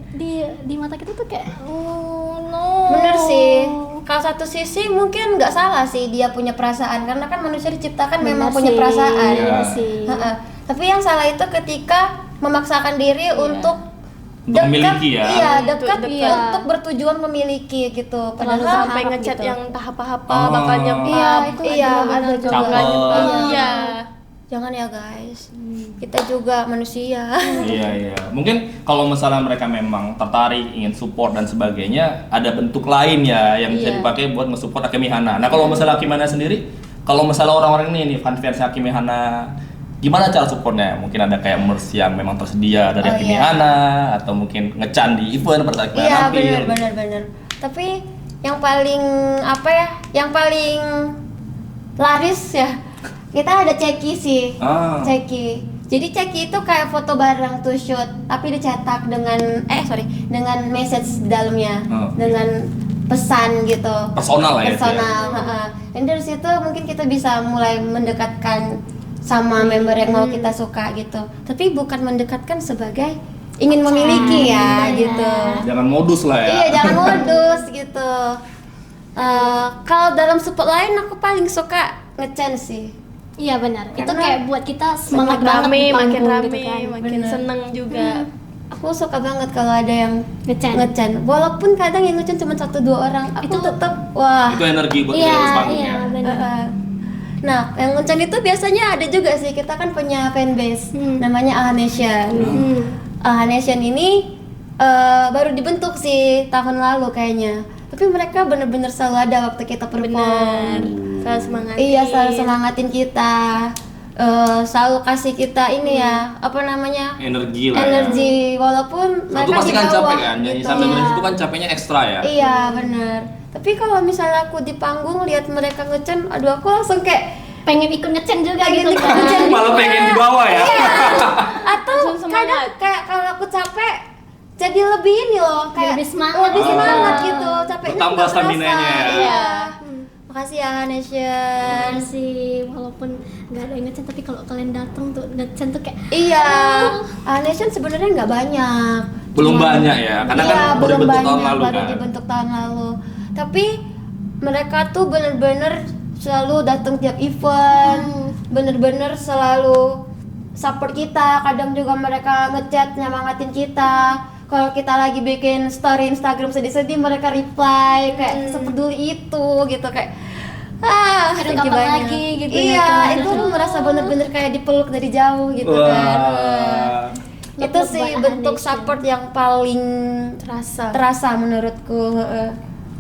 di mata kita tuh kayak no. Bener sih. Kalau satu sisi mungkin nggak salah sih dia punya perasaan, karena kan manusia diciptakan memang Bener punya sih, perasaan. iya sih. Heeh. Tapi yang salah itu ketika memaksakan diri untuk Untuk memiliki ya. Iya, dekat Untuk dekat. untuk bertujuan memiliki gitu. Terlalu Padahal Sampai Harap ngechat gitu. yang tahap-tahap Oh. bakal nyebab. iya, itu iya ada juga. Caper. Iya. Jangan ya guys. Kita juga manusia. Iya. Mungkin kalau misalnya mereka memang tertarik, ingin support dan sebagainya, ada bentuk lain ya yang bisa Iya. dipakai buat nge-support Akemi Hana. Nah, kalau masalah Akemi Hana sendiri, kalau misalnya orang-orang ini nih fans Akemi Hana, gimana cara supportnya? Mungkin ada kayak merch yang memang tersedia dari Oh, Akemi iya. Hana, atau mungkin ngecan di event pada Akemi Hana Iya, tampil. benar. Tapi yang paling yang paling laris ya, kita ada ceki sih. Ceki. Jadi ceki itu kayak foto bareng to shoot, tapi dicetak dengan dengan message di dalamnya, dengan pesan gitu. Personal lah ya. Personal. heeh. Dan dari situ mungkin kita bisa mulai mendekatkan sama member yang mau kita suka gitu. Tapi bukan mendekatkan sebagai ingin memiliki ya gitu. Jangan modus lah ya. Iya, jangan modus gitu. Kalau dalam support lain aku paling suka ngecen sih. Iya benar. Itu Karena kayak buat kita semangat Makin banget rame, di makin panggung rame, gitu kan. makin Bener. seneng juga. Aku suka banget kalau ada yang Ngecen. Walaupun kadang yang ngecen cuma 1-2 orang, aku Itu- tetap wah. Itu energi buat Iya, kita di panggung iya ya. benar. Heeh. Nah, yang ngecen itu biasanya ada juga sih. Kita kan punya fanbase namanya AHA Nation. AHA Nation ini baru dibentuk sih tahun lalu kayaknya. Tapi mereka bener-bener selalu ada waktu kita perform. Selalu semangat. Iya, selalu semangatin kita. Selalu kasih kita ini ya, Energi lah. energi, walaupun Ya. Itu mereka pasti di kan bawah capek kan. Nyanyi gitu. sambil nangis itu kan capeknya ekstra ya. Iya, bener. Tapi kalau misalnya aku di panggung lihat mereka ngecen, aduh aku langsung kayak pengen ikut ngecen juga pengen gitu ikut kan. ngecen Malah juga. pengen dibawa ya. Iya. Atau Langsung kadang semangat. kayak kalau aku capek jadi lebih ini loh, kayak Lebih semangat. lebih semangat Ah. gitu, capeknya Bertambah nggak kerasa. stamina-nya ya. Iya. Makasih ya Nation. Sih, walaupun nggak ada yang ngecen, tapi kalau kalian datang tuh ngecen tuh kayak Iya, Nation sebenarnya nggak banyak. Belum Cuman- banyak ya, karena iya, kan baru belum dibentuk tahun banyak, lalu baru kan. dibentuk tahun lalu. Tapi mereka tuh bener-bener selalu datang tiap event, bener-bener selalu support kita. Kadang juga mereka ngechat nyemangatin kita. Kalau kita lagi bikin story Instagram sedih-sedih, mereka reply kayak sepeduli itu gitu, kayak Aduh, thank you kapan banyak. lagi gitu ya Iya, kan. itu merasa bener-bener kayak dipeluk dari jauh gitu kan. Wah. Itu Love sih buat bentuk Nation. support yang paling terasa menurutku.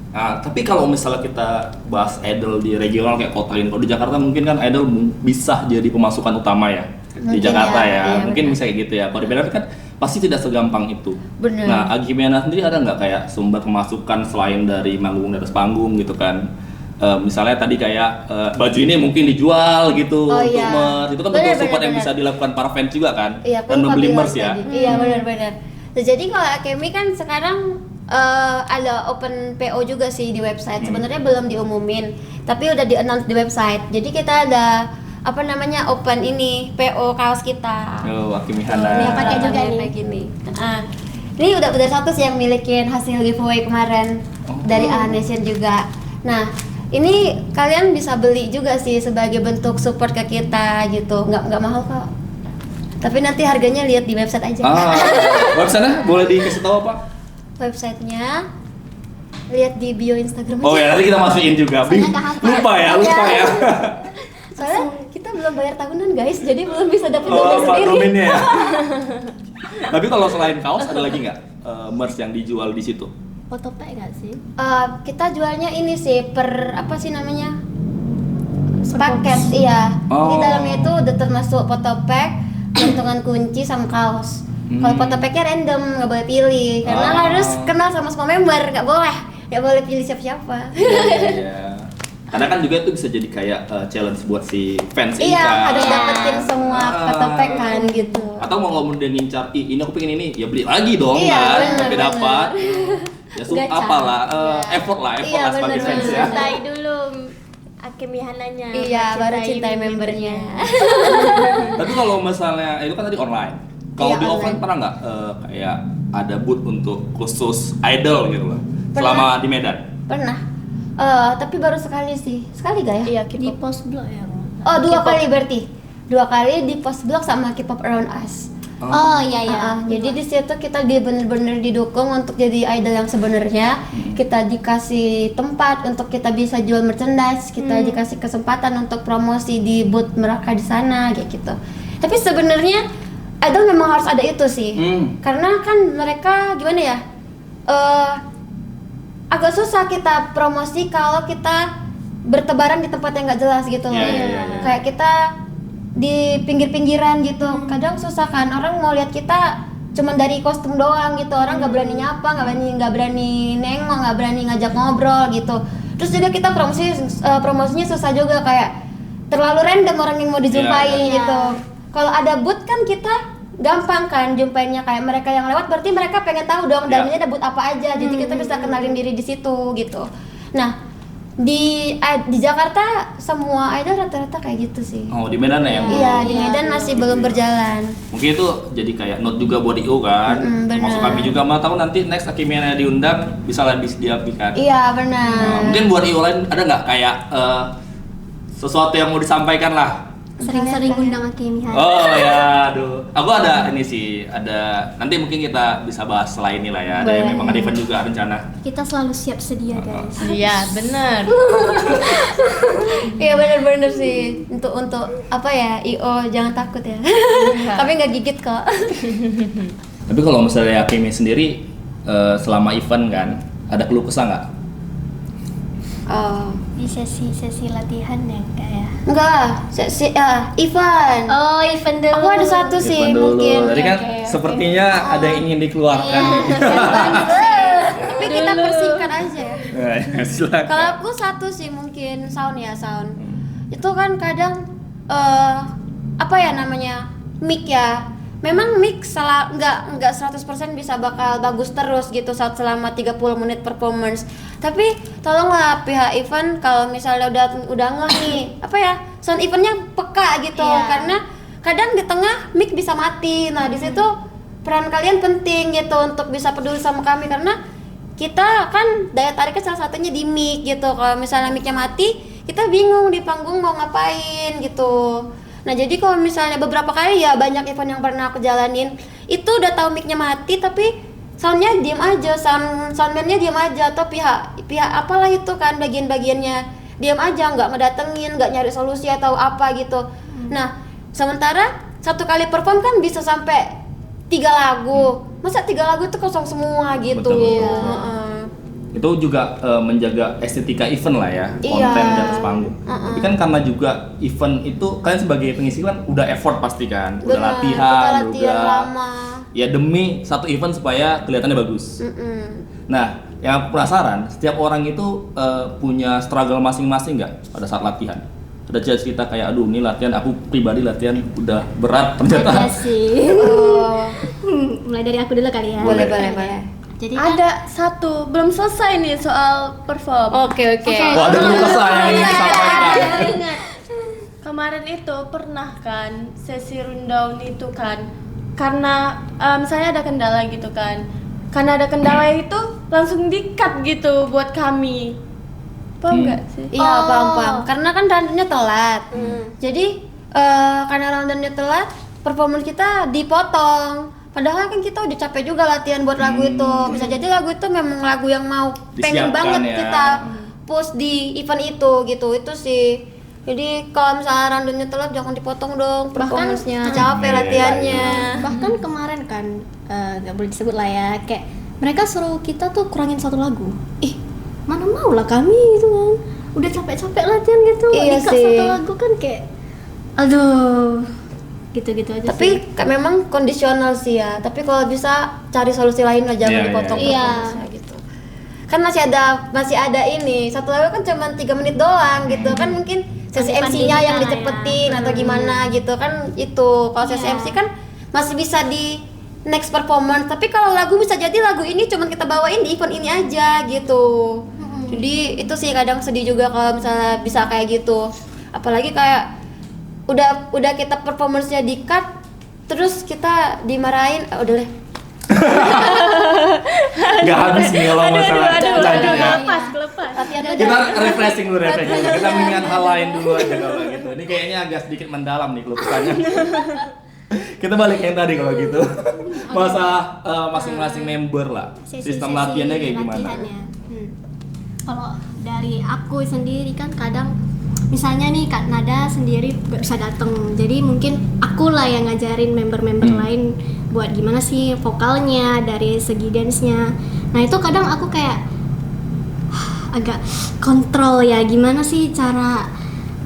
Nah, tapi kalau misalnya kita bahas idol di regional kayak kota ini, kalau di Jakarta mungkin kan idol bisa jadi pemasukan utama ya di Mungkin Jakarta ya, ya, iya, mungkin benar. bisa kayak gitu ya. Kalau di Medan kan pasti tidak segampang itu. Benar. Nah, Agimiana sendiri ada nggak kayak sumber pemasukan selain dari manggung di atas panggung gitu kan? Misalnya tadi kayak baju ini mungkin dijual gitu Oh, untuk iya. merch, itu kan Benar, bentuk support benar, yang benar. bisa dilakukan para fans juga kan, Iya, dan aku membeli bilang merch ya. tadi. Iya, benar-benar. Nah, jadi kalau Akemi kan sekarang ada open PO juga sih di website. Sebenarnya belum diumumin, tapi udah di-announce di website. Jadi kita ada apa namanya open ini PO kaos kita. Oh, Tuh, Akimihana. ini pakai juga nih. kayak gini. Ini udah satu sih yang milikin hasil giveaway kemarin Oh. dari A Nation juga. Nah, ini kalian bisa beli juga sih sebagai bentuk support ke kita gitu. Nggak mahal kok. Tapi nanti harganya lihat di website aja. Website-nya boleh dikasih tahu apa? Websitenya lihat di bio Instagram Oh ya, aja. nanti kita masukin juga. Soalnya nggak hafal. Lupa ya. Soalnya kita belum bayar tahunan guys, jadi belum bisa dapat Oh, domain sendiri. domainnya ya. Tapi kalau selain kaos ada lagi nggak merch yang dijual di situ? Fotopack nggak sih? Kita jualnya ini sih per apa sih namanya? Paket, box. iya. Di Oh. dalamnya itu udah termasuk photo pack, gantungan kunci sama kaos. Kalau photo packnya random, nggak boleh pilih karena harus kenal sama semua member, nggak boleh pilih siapa-siapa. Iya. Karena kan juga itu bisa jadi kayak challenge buat si fans ini Iya, kan. harus dapetin semua photo pack kan gitu. Atau mau dia ngincar, ini aku pengen ini, ya beli lagi dong Iya, kan, bener, sampai bener. dapat. Ya Gacha. apalah, effort lah Iya, sebagai bener, fans bener. ya. Cintai dulu Akimihananya. Iya, baru cintai membernya. Tapi kalau misalnya itu kan tadi online. Kalau Iya, di offline online. pernah nggak kayak ada booth untuk khusus idol gitu loh? Pernah. Selama di Medan? Pernah. Tapi baru sekali sih. Sekali gak ya? Iya, Di K-pop. post blog ya. Oh, dua K-pop. kali berarti. 2 kali di post blog sama K-pop Around Us. Oh iya ya. Jadi di situ kita bener-bener didukung untuk jadi idol yang sebenarnya. Kita dikasih tempat untuk kita bisa jual merchandise, kita dikasih kesempatan untuk promosi di booth mereka di sana kayak gitu. Tapi sebenarnya idol memang harus ada itu sih. Karena kan mereka gimana ya? Agak susah kita promosi kalau kita bertebaran di tempat yang nggak jelas gitu loh. Iya, iya, iya. Kayak kita di pinggir-pinggiran gitu, kadang susah kan, orang mau lihat kita cuman dari kostum doang gitu, orang nggak berani nyapa, nggak berani nengok, nggak berani ngajak ngobrol gitu. Terus juga kita promosinya susah juga, kayak terlalu random orang yang mau dijumpai Iya, iya. gitu. Kalau ada booth kan kita gampang kan jumpainnya, kayak mereka yang lewat berarti mereka pengen tahu dong dalamnya ada booth apa aja, jadi kita bisa kenalin diri di situ gitu. Nah di Jakarta semua idol rata-rata kayak gitu sih. Oh, di Medan ya? Iya, di Medan masih belum berjalan. Mungkin itu jadi kayak note juga buat IO kan. benar. Termasuk kami juga mau tahu nanti next Akimiana diundang bisa lebih diapikan. Iya, benar. Mungkin buat IO lain ada nggak kayak sesuatu yang mau disampaikan lah? Sering-sering undang Akimihan. Oh ya, aduh. Aku ada ini sih, ada nanti mungkin kita bisa bahas selain ini lah ya. Ada yang Boleh. memang ada event juga rencana. Kita selalu siap sedia guys. Iya, benar. Iya benar-benar sih. Untuk apa ya, IO jangan takut ya. Tapi nggak gigit kok. Tapi kalau misalnya Akimi sendiri selama event kan, ada keluh kesah nggak? Oh, Di sesi latihan ya kayak. enggak, Ivan. Oh, event dulu. Aku ada satu sih Event dulu. mungkin. Tadi kan Oke, oke. sepertinya ada yang ingin dikeluarkan. Tapi kita persingkat aja ya. Silakan. Kalau aku satu sih mungkin sound. Itu kan kadang apa ya namanya? Mic ya. Memang mic nggak 100% bisa bakal bagus terus gitu saat selama 30 menit performance. Tapi tolonglah pihak event kalau misalnya udah ngeh nih, apa ya? Sound eventnya peka gitu karena kadang di tengah mic bisa mati. Nah, di situ peran kalian penting gitu untuk bisa peduli sama kami karena kita kan daya tariknya salah satunya di mic gitu. Kalau misalnya micnya mati, kita bingung di panggung mau ngapain gitu. Nah, jadi kalau misalnya beberapa kali ya banyak event yang pernah aku jalanin itu udah tahu mic-nya mati tapi soundnya diem aja, soundman-nya diem aja atau pihak apalah itu kan bagian-bagiannya diem aja, nggak ngedatengin, nggak nyari solusi atau apa gitu. Nah, sementara satu kali perform kan bisa sampai 3 lagu, masa 3 lagu itu kosong semua gitu. Betul. Itu juga menjaga estetika event lah ya, konten di atas panggung. Tapi kan karena juga event itu kalian sebagai pengisi kan udah effort pasti kan, udah latihan juga. Lama. Ya demi satu event supaya kelihatannya bagus. Nah, yang aku penasaran, setiap orang itu punya struggle masing-masing nggak pada saat latihan? Ada cerita kayak, aduh ini latihan, aku pribadi latihan udah berat ternyata. Iya sih. Mulai dari aku dulu kali ya. Boleh. Jadi kan, Ada satu, belum selesai nih soal perform. Oke. Oh, ada belum selesai yang ingin disampaikan. Ingat. Kemarin itu pernah kan sesi rundown itu kan karena saya ada kendala gitu kan. Karena ada kendala itu langsung di-cut gitu buat kami. Paham nggak sih? Iya, paham. Karena kan rundownnya telat. Jadi karena rundownnya telat, performance kita dipotong. Padahal kan kita udah capek juga latihan buat lagu itu. Bisa jadi lagu itu memang lagu yang mau pengen Disiapkan banget ya. kita post di event itu gitu. Itu sih. Jadi kalau misalnya rundownnya telat jangan dipotong dong performance-nya. Capek latihannya. bahkan kemarin kan nggak boleh disebut lah ya, kayak mereka suruh kita tuh kurangin 1 lagu. Mana mau lah kami gitu kan. Udah capek-capek latihan gitu, Iya di-cut sih. 1 lagu kan kayak aduh. Gitu-gitu aja sih. Tapi memang kondisional sih ya. Tapi kalau bisa cari solusi lain lah, jangan Iya, dipotong iya. performance-nya gitu. Kan masih ada ini. Satu lagu kan cuma 3 menit doang gitu. Kan mungkin sesi Depan MC-nya yang dirinya dicepetin ya. atau gimana gitu kan itu. Kalau sesi Iya. MC kan masih bisa di next performance. Tapi kalau lagu bisa jadi lagu ini cuma kita bawain di event ini aja gitu. Jadi itu sih kadang sedih juga kalau misalnya bisa kayak gitu. Apalagi kayak udah kita performance-nya di-cut terus kita dimarahin, udah deh. Nggak habis nih kalau masalah bercanda ya. Kelepas. Latihan aja. Kita refreshing dulu. Kita mengingat hal lain dulu aja kalau gitu. Ini kayaknya agak sedikit mendalam nih kalau pesannya. Kita balik yang tadi kalau gitu. Masalah masing-masing member lah. Sistem latihannya kayak gimana? Latihannya. Kalau dari aku sendiri kan kadang misalnya nih Kak Nada sendiri gak bisa datang, jadi mungkin aku lah yang ngajarin member-member lain buat gimana sih vokalnya dari segi dance-nya. Nah itu kadang aku kayak agak kontrol ya, gimana sih cara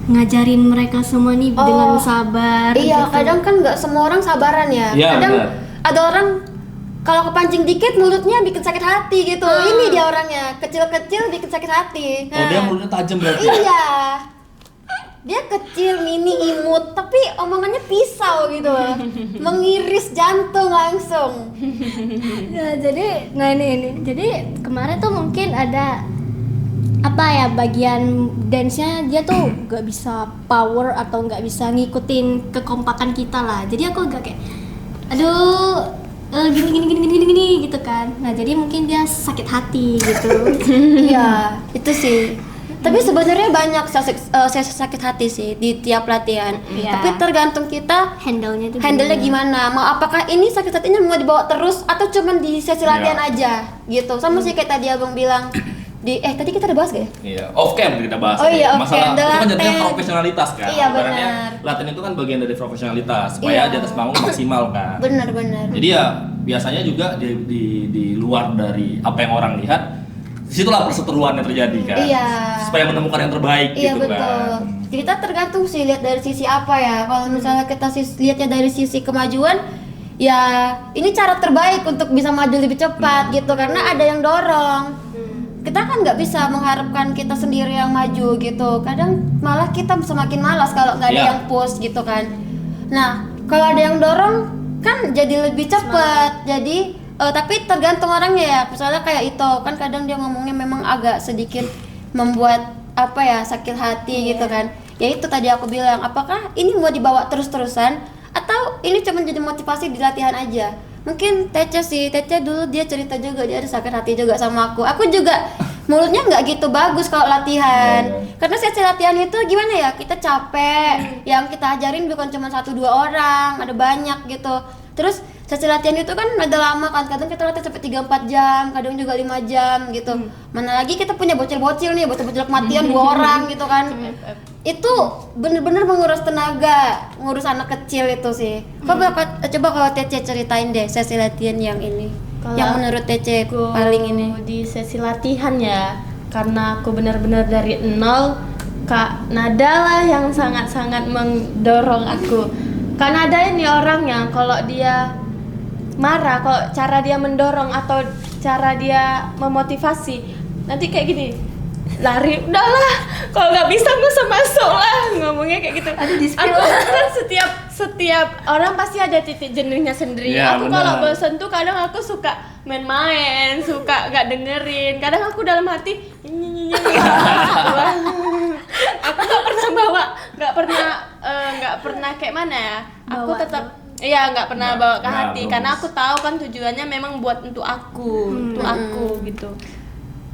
ngajarin mereka semua nih dengan sabar. Iya, gitu. kadang kan nggak semua orang sabaran ya. Iya, Kadang benar. ada orang kalau kepancing dikit mulutnya bikin sakit hati gitu. Ini dia orangnya, kecil-kecil bikin sakit hati. Oh, dia mulutnya tajam berarti. Iya. Dia kecil, mini, imut, tapi omongannya pisau gitu loh. Mengiris jantung langsung. Nah, jadi kemarin tuh mungkin ada apa ya, bagian dance-nya dia tuh gak bisa power atau gak bisa ngikutin kekompakan kita lah. Jadi aku agak kayak aduh gini gitu kan. Nah, jadi mungkin dia sakit hati gitu. Iya, itu sih. Tapi sebenarnya banyak sesi sakit hati sih di tiap latihan. Iya. Tapi tergantung kita Handle-nya tuh handle-nya gimana. Mau apakah ini sakit hatinya mau dibawa terus atau cuman di sesi latihan aja gitu. Sama sih kayak tadi Abang bilang tadi kita udah bahas gak ya? Iya, off cam kita bahas. Oh iya, off Masalah cam. itu kan jadinya Latihan. profesionalitas kan. Iya, Ibaratnya benar. latihan itu kan bagian dari profesionalitas supaya Iya. di atas panggung maksimal kan. Benar-benar. Jadi ya biasanya juga di luar dari apa yang orang lihat, disitulah perseteruan yang terjadi kan. Iya. Supaya menemukan yang terbaik Iya gitu betul. kan. Kita tergantung sih lihat dari sisi apa ya. Kalau misalnya kita lihatnya dari sisi kemajuan, ya ini cara terbaik untuk bisa maju lebih cepat gitu karena ada yang dorong. kita kan nggak bisa mengharapkan kita sendiri yang maju gitu. Kadang malah kita semakin malas kalau nggak ada Iya. yang push gitu kan. Nah kalau ada yang dorong kan jadi lebih cepet. Jadi tapi tergantung orangnya ya. Misalnya kayak itu kan kadang dia ngomongnya memang agak sedikit membuat apa ya sakit hati gitu kan. Ya itu tadi aku bilang, apakah ini mau dibawa terus-terusan atau ini cuma jadi motivasi di latihan aja. Mungkin Tece dulu dia cerita juga dia ada sakit hati juga sama aku. Aku juga mulutnya nggak gitu bagus kalau latihan. Karena sesi latihan itu gimana ya, kita capek. Yang kita ajarin bukan cuma 1-2 orang, ada banyak gitu. Terus sesi latihan itu kan ada lama kan, kadang kita latihan sampai 3-4 jam, kadang juga 5 jam gitu. Mana lagi kita punya bocil-bocil nih, bocil-bocil kematian 2 orang gitu kan. Itu bener-bener menguras tenaga, ngurus anak kecil itu sih. Coba kalau Tece ceritain deh sesi latihan yang ini. Kalau Yang menurut Tece paling ini. di sesi latihan ya, karena aku benar-benar dari nol, Kak Nada lah yang sangat-sangat mendorong aku. Kak Nada ini orangnya kalau dia marah, kalau cara dia mendorong atau cara dia memotivasi, nanti kayak gini, lari, udahlah, kalau nggak bisa nggak usah masuk lah, ngomongnya kayak gitu. Aku kan setiap orang pasti ada titik jenuhnya sendiri. Iya, Aku benar. kalau bosan tuh kadang aku suka main-main, suka nggak dengerin. Kadang aku dalam hati aku nggak pernah kayak mana ya. Aku Bawa tetap nggak pernah bawa ke Nah, hati bagus. karena aku tahu kan tujuannya memang buat untuk aku gitu.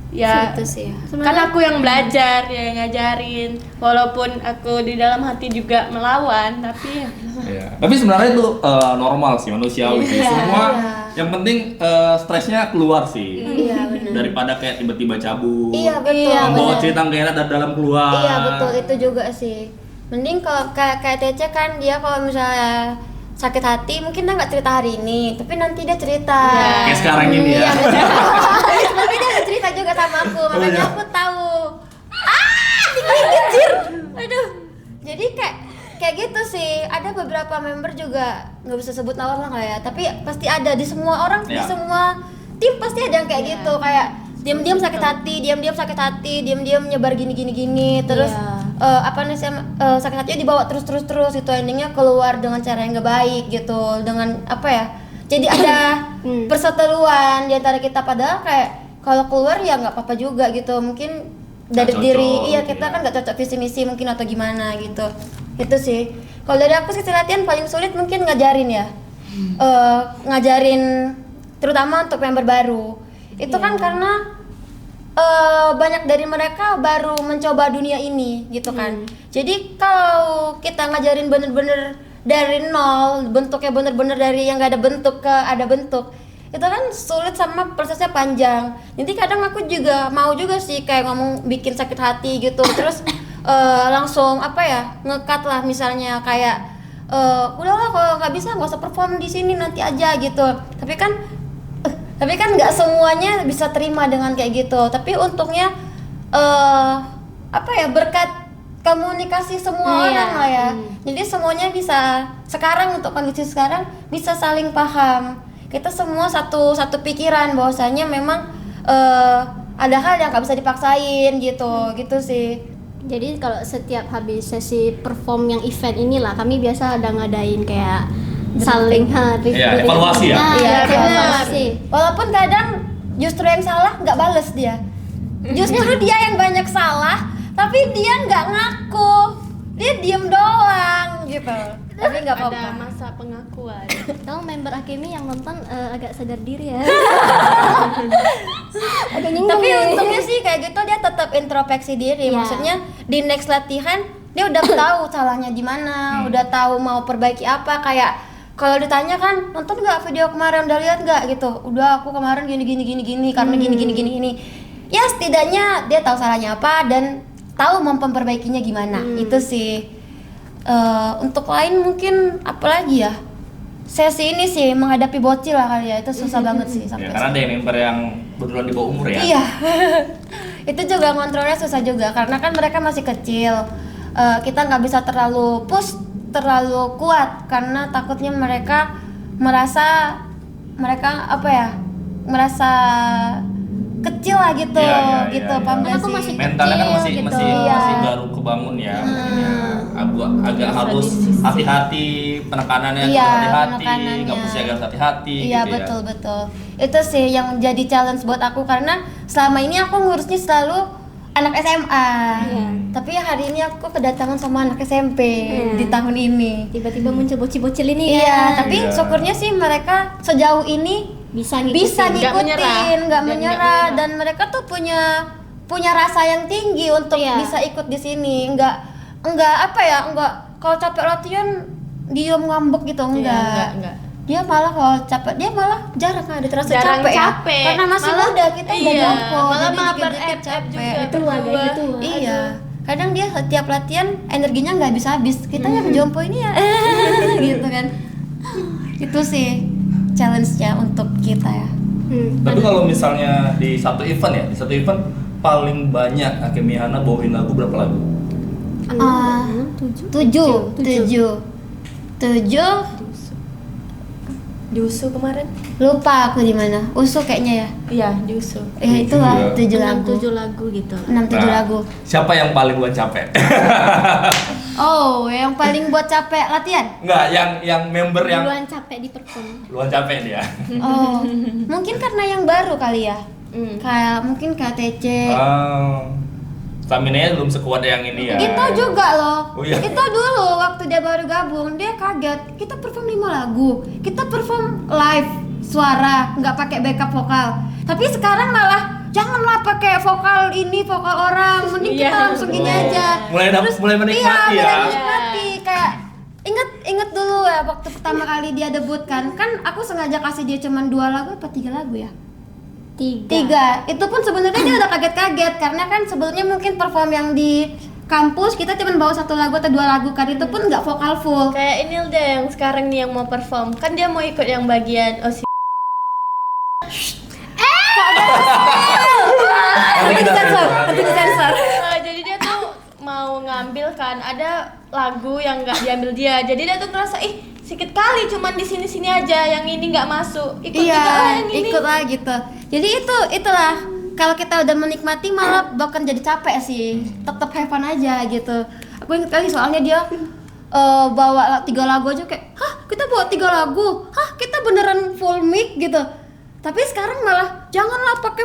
Ya, Itu sih ya. kan aku yang belajar, yang ngajarin. Walaupun aku di dalam hati juga melawan, tapi ya Iya. Tapi sebenarnya itu normal sih, manusiawi sih. Iya, Semua iya. yang penting stresnya keluar sih. Iya benar. Daripada kayak tiba-tiba cabut. Iya betul. Iya, Membawa benar. cerita nggak enak dari dalam keluar. Iya betul, itu juga sih. Mending kalau kayak Tece kan dia kalau misalnya sakit hati mungkin dia nggak cerita hari ini, tapi nanti dia cerita. Iya. Kayak sekarang ini ya. Tapi dia nggak cerita juga sama aku, makanya aku tahu. Dikit-dikit. Aduh. Jadi kayak gitu sih. Ada beberapa member juga nggak bisa sebut nama lah ya, tapi pasti ada di semua orang, di Iya. semua tim pasti ada yang kayak gitu, kayak diam-diam sakit hati, diam-diam nyebar gini, terus sakit hatinya dibawa terus itu endingnya keluar dengan cara yang nggak baik gitu, dengan apa ya, jadi ada perseteruan di antara kita, padahal kayak kalau keluar ya nggak apa-apa juga gitu, mungkin dari Nggak diri cocok, kita iya. kan nggak cocok visi misi mungkin atau gimana gitu. Itu sih kalau dari aku sisi latihan paling sulit mungkin ngajarin ya. Ngajarin terutama untuk member baru itu kan karena banyak dari mereka baru mencoba dunia ini gitu kan. Jadi kalau kita ngajarin bener-bener dari nol, bentuknya bener-bener dari yang nggak ada bentuk ke ada bentuk, itu kan sulit sama prosesnya panjang. Jadi kadang aku juga mau juga sih kayak ngomong bikin sakit hati gitu, terus langsung apa ya, nge-cut lah misalnya kayak udahlah kalau nggak bisa nggak usah perform di sini, nanti aja gitu. Tapi kan nggak semuanya bisa terima dengan kayak gitu. Tapi untungnya apa ya, berkat komunikasi semua orang lah ya. Jadi semuanya bisa sekarang, untuk kondisi sekarang bisa saling paham. Kita semua satu pikiran bahwasanya memang ada hal yang nggak bisa dipaksain gitu sih. Jadi kalau setiap habis sesi perform yang event inilah, kami biasa ada ngadain kayak saling Iya, evaluasi ya? Iya, benar. evaluasi. Walaupun kadang justru yang salah nggak bales dia. Justru dia yang banyak salah, tapi dia nggak ngaku. Dia diem doang gitu. Tapi nggak ada apa-apa. masa pengakuan. Tahu member Akemi yang nonton agak sadar diri ya. Agak nyinggung. Tapi nih. untungnya sih kayak gitu dia tetap introspeksi diri. Iya. Maksudnya di next latihan dia udah tahu salahnya di mana, udah tahu mau perbaiki apa. Kayak kalau ditanya kan, nonton nggak video kemarin, udah lihat nggak gitu? Udah, aku kemarin gini karena gini. Ya setidaknya dia tahu salahnya apa dan tahu memperbaikinya gimana. Itu sih. Untuk lain mungkin apalagi ya, sesi ini sih menghadapi bocil lah kali ya, itu susah banget sih sampai Ya, karena ada yang member yang betulan di bawah umur ya. iya. Itu juga kontrolnya susah juga karena kan mereka masih kecil. Kita nggak bisa terlalu push terlalu kuat karena takutnya mereka merasa kecil lah gitu, gitu paham gak Aku sih? masih mentalnya kan masih kecil gitu. masih baru kebangun ya. Agak harus hati-hati penekanannya, Iya, hati-hati, penekanannya. nggak mesti agak hati-hati Iya gitu betul betul. Itu sih yang jadi challenge buat aku karena selama ini aku ngurusnya selalu anak SMA. Tapi hari ini aku kedatangan sama anak SMP di tahun ini. Tiba-tiba muncul bocil-bocil ini Iya, kan. tapi Iya. syukurnya sih mereka sejauh ini Bisa bisa Nggak menyerah. ngikutin, nggak Dan menyerah, nggak dan mereka tuh punya rasa yang tinggi untuk Iya. bisa ikut di sini. Enggak apa ya, enggak kalau capek latihan diem ngambek gitu, enggak. enggak. Dia malah kalau capek, dia malah jarang ada terasa Jarang capek, capek. ya. Karena masih Malah- muda, kita udah iya, jompo, malah jadi mabar dikit-dikit FF capek. juga. Itu lah kayak gitu. Iya. Kadang dia setiap latihan energinya nggak habis-habis. Kita yang jompo ini ya gitu kan. Itu sih challenge-nya untuk kita ya. Tapi kalau misalnya di satu event paling banyak Akemihana bawain lagu berapa lagu? Tujuh. Diusu kemarin? Lupa aku di mana. Usu kayaknya ya. Iya, diusu. Ya itulah Tujuh 7 lagu. 7 lagu gitu. 6-7 lagu. Siapa yang paling buat capek? Oh, yang paling buat capek latihan. Enggak, yang member yang Duluan capek di perform. luan capek dia. Oh, mungkin karena yang baru kali ya. Kayak mungkin KTC. Stamina-nya belum sekuat yang ini ya. Kita juga loh. Oh, iya. Kita dulu waktu dia baru gabung, dia kaget. Kita perform 5 lagu. Kita perform live suara, nggak pakai backup vokal. Tapi sekarang malah janganlah pakai vokal ini, vokal orang. Mending kita Iya. langsung gini aja. Mulai menikmati iya, ya. mulai menikmati. Kayak inget dulu ya waktu pertama kali dia debut kan aku sengaja kasih dia cuman 2 lagu apa 3 lagu ya? 3. Itu pun sebenarnya dia udah kaget-kaget karena kan sebelumnya mungkin perform yang di kampus kita cuma bawa 1 lagu atau 2 lagu kan, itu pun nggak vokal full. Kayak ini udah yang sekarang nih yang mau perform. Kan dia mau ikut yang bagian Nanti kita sensor. Nanti disensor. jadi dia tuh mau ngambil kan ada lagu yang nggak diambil dia. Jadi dia tuh ngerasa sedikit kali cuman di sini-sini aja, yang ini nggak masuk. Ikut juga lah Iya, yang ini. ikut lah gitu. Jadi itulah kalau kita udah menikmati malah bahkan jadi capek sih. Tetap have fun aja gitu. Aku inget kali soalnya dia bawa 3 lagu aja kayak, hah kita bawa 3 lagu, hah kita beneran full mic gitu. Tapi sekarang malah janganlah pakai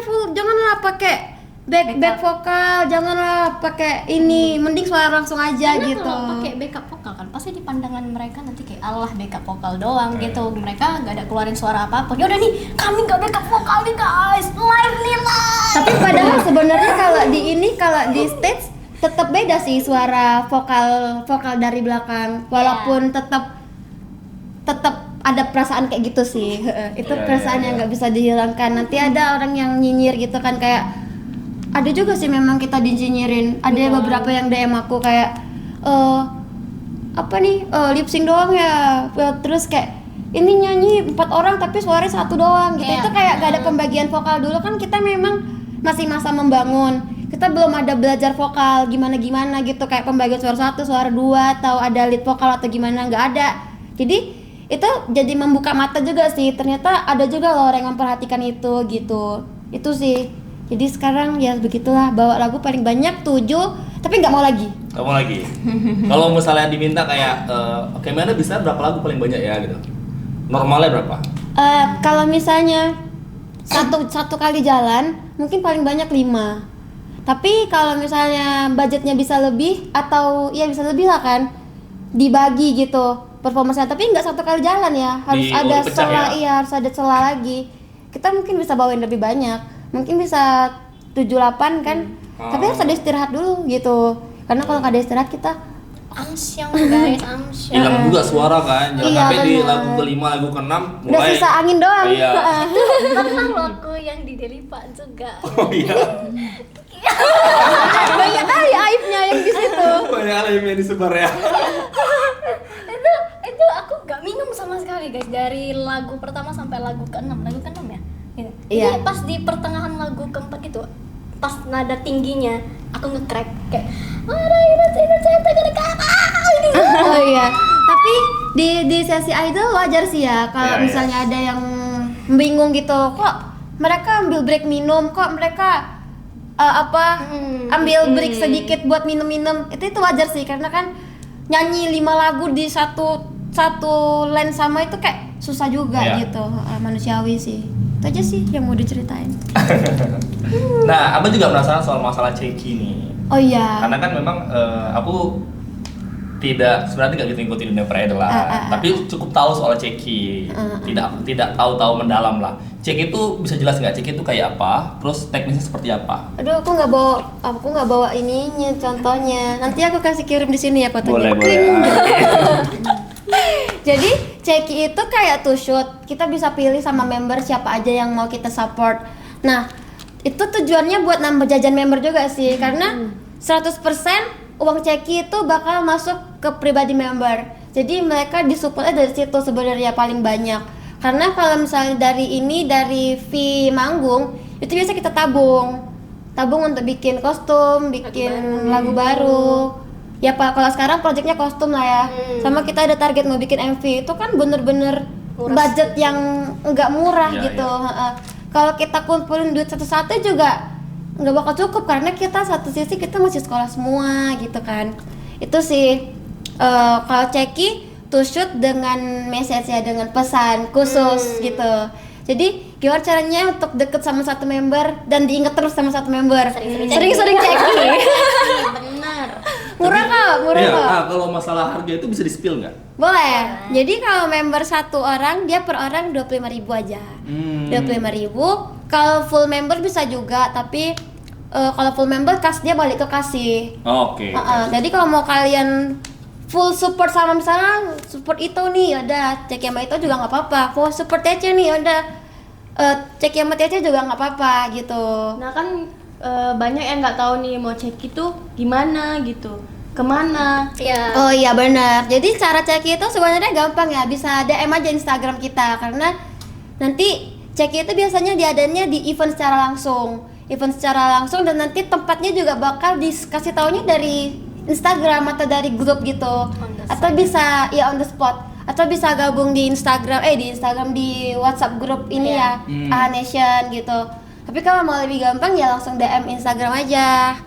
back vokal, janganlah pakai ini, mending suara langsung aja Karena gitu. kalau pakai backup vokal kan pasti di pandangan mereka nanti kayak Allah backup vokal doang gitu. Mereka nggak ada keluarin suara apa-apa. Ya udah nih, kami nggak backup vokal nih guys. Live nih live. Tapi padahal sebenarnya kalau di stage tetap beda sih suara vokal dari belakang, walaupun tetap ada perasaan kayak gitu sih. Itu Iya, perasaan iya, yang iya. nggak bisa dihilangkan. Nanti ada orang yang nyinyir gitu kan, kayak ada juga sih memang kita dinyinyirin. Ada beberapa yang DM aku kayak apa nih lip sync doang ya, terus kayak ini nyanyi 4 orang tapi suaranya 1 doang gitu. Iya. Itu kayak gak ada pembagian vokal. Dulu kan kita memang masih masa membangun, kita belum ada belajar vokal gimana gitu, kayak pembagian suara 1, suara 2, atau ada lead vokal atau gimana, nggak ada. Jadi itu jadi membuka mata juga sih, ternyata ada juga loh orang yang memperhatikan itu gitu. Itu sih. Jadi sekarang ya begitulah, bawa lagu paling banyak 7, tapi nggak mau lagi. Kamu lagi. Kalau misalnya diminta kayak oke mana bisa berapa lagu paling banyak ya gitu. Normalnya berapa? Kalau misalnya satu kali jalan mungkin paling banyak 5. Tapi kalau misalnya budgetnya bisa lebih, atau ya bisa lebih lah kan, dibagi gitu performanya. Tapi nggak satu kali jalan ya, harus ada dipecah celah, ya? iya harus ada celah lagi. Kita mungkin bisa bawain lebih banyak, mungkin bisa 7-8 kan. Tapi harus ada istirahat dulu gitu, karena kalau nggak ada istirahat kita Amsyong guys, amsyong. Hilang juga suara kan. Jangan Iya, sampai di benar. lagu ke-5, lagu ke-6 udah mulai. sisa angin doang. Iya. Pernah loh aku yang di Delipa juga. Oh iya. Banyak kali aibnya yang di situ. Banyak hal yang disebar ya. itu aku gak minum sama sekali guys, dari lagu pertama sampai lagu ke-6 ya gitu. Iya. Jadi pas di pertengahan lagu ke-4 itu, pas nada tingginya aku nge-crack kayak ada ini Oh iya. Tapi di sesi idol wajar sih ya kalau Iya, iya. misalnya ada yang bingung gitu, kok mereka ambil break minum, kok mereka ambil break sedikit buat minum-minum. Itu wajar sih, karena kan nyanyi 5 lagu di satu line sama itu kayak susah juga gitu. Manusiawi sih. Itu aja sih yang mau diceritain. Nah, Abang juga penasaran soal masalah Ceki nih. Oh iya. Karena kan memang aku sebenarnya tidak gitu ngikutin dunia per-idol lah, tapi cukup tahu soal Ceki. Tidak tahu mendalam lah. Ceki itu bisa jelas nggak? Ceki itu kayak apa? Terus teknisnya seperti apa? Aduh, aku nggak bawa ininya, contohnya. Nanti aku kasih kirim di sini ya fotonya. Boleh. Jadi Ceki itu kayak to shoot. Kita bisa pilih sama member siapa aja yang mau kita support. Nah, itu tujuannya buat nambah jajan member juga sih, karena 100% uang Ceki itu bakal masuk ke pribadi member. Jadi mereka disupportnya dari situ sebenarnya paling banyak. Karena kalau misalnya dari fee manggung itu biasa kita tabung untuk bikin kostum, bikin lagu baru. Ya Pak, kalau sekarang proyeknya kostum lah ya. Sama kita ada target mau bikin MV, itu kan bener-bener budget yang nggak murah gitu. Kalau kita kumpulin duit satu-satu juga nggak bakal cukup, karena kita satu sisi kita masih sekolah semua gitu kan. Itu sih kalau Ceki to shoot dengan message ya, dengan pesan khusus gitu. Jadi gimana caranya untuk deket sama satu member dan diingat terus sama satu member? Sering-sering Ceki. Benar. Murah kok. Kalau masalah harga itu bisa di-spill nggak? Boleh. Jadi kalau member satu orang, dia per orang 25.000 aja. 25.000. Kalau full member bisa juga, tapi kalau full member dia balik ke kasih. Oke. Jadi kalau mau kalian full support sama misalnya support itu nih, ada Ceki sama itu juga nggak apa-apa. Full support Tece nih, ada Ceki sama Tece juga nggak apa-apa gitu. Nah kan banyak yang nggak tahu nih mau Ceki tuh gimana gitu, kemana? Iya. Oh iya benar. Jadi cara Ceki itu sebenarnya gampang ya, bisa DM aja Instagram kita, karena nanti Ceki itu biasanya diadainnya di event secara langsung, dan nanti tempatnya juga bakal dikasih taunya dari Instagram atau dari grup gitu, atau bisa ya on the spot, atau bisa gabung di Instagram di WhatsApp grup ini ya, AHA Nation gitu. Tapi kalau mau lebih gampang ya langsung DM Instagram aja.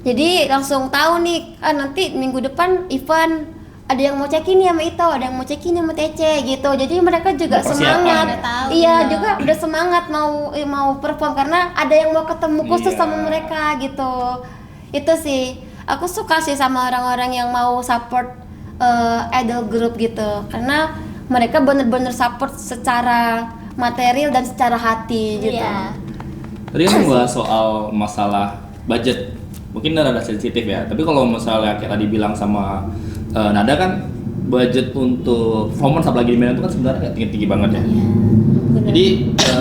Jadi langsung tahu nih, nanti minggu depan event ada yang mau Ceki nih sama itu, ada yang mau Ceki nih sama Tece gitu. Jadi mereka juga semangat. Iya, juga udah semangat mau perform, karena ada yang mau ketemu khusus sama mereka gitu. Itu sih. Aku suka sih sama orang-orang yang mau support idol group gitu, karena mereka bener-bener support secara material dan secara hati gitu. Tadi kan bahas soal masalah budget, mungkin rada sensitif ya. Tapi kalau misalnya kayak tadi bilang sama Nada kan, budget untuk performance apalagi di Medan itu kan sebenarnya nggak tinggi-tinggi banget ya. Jadi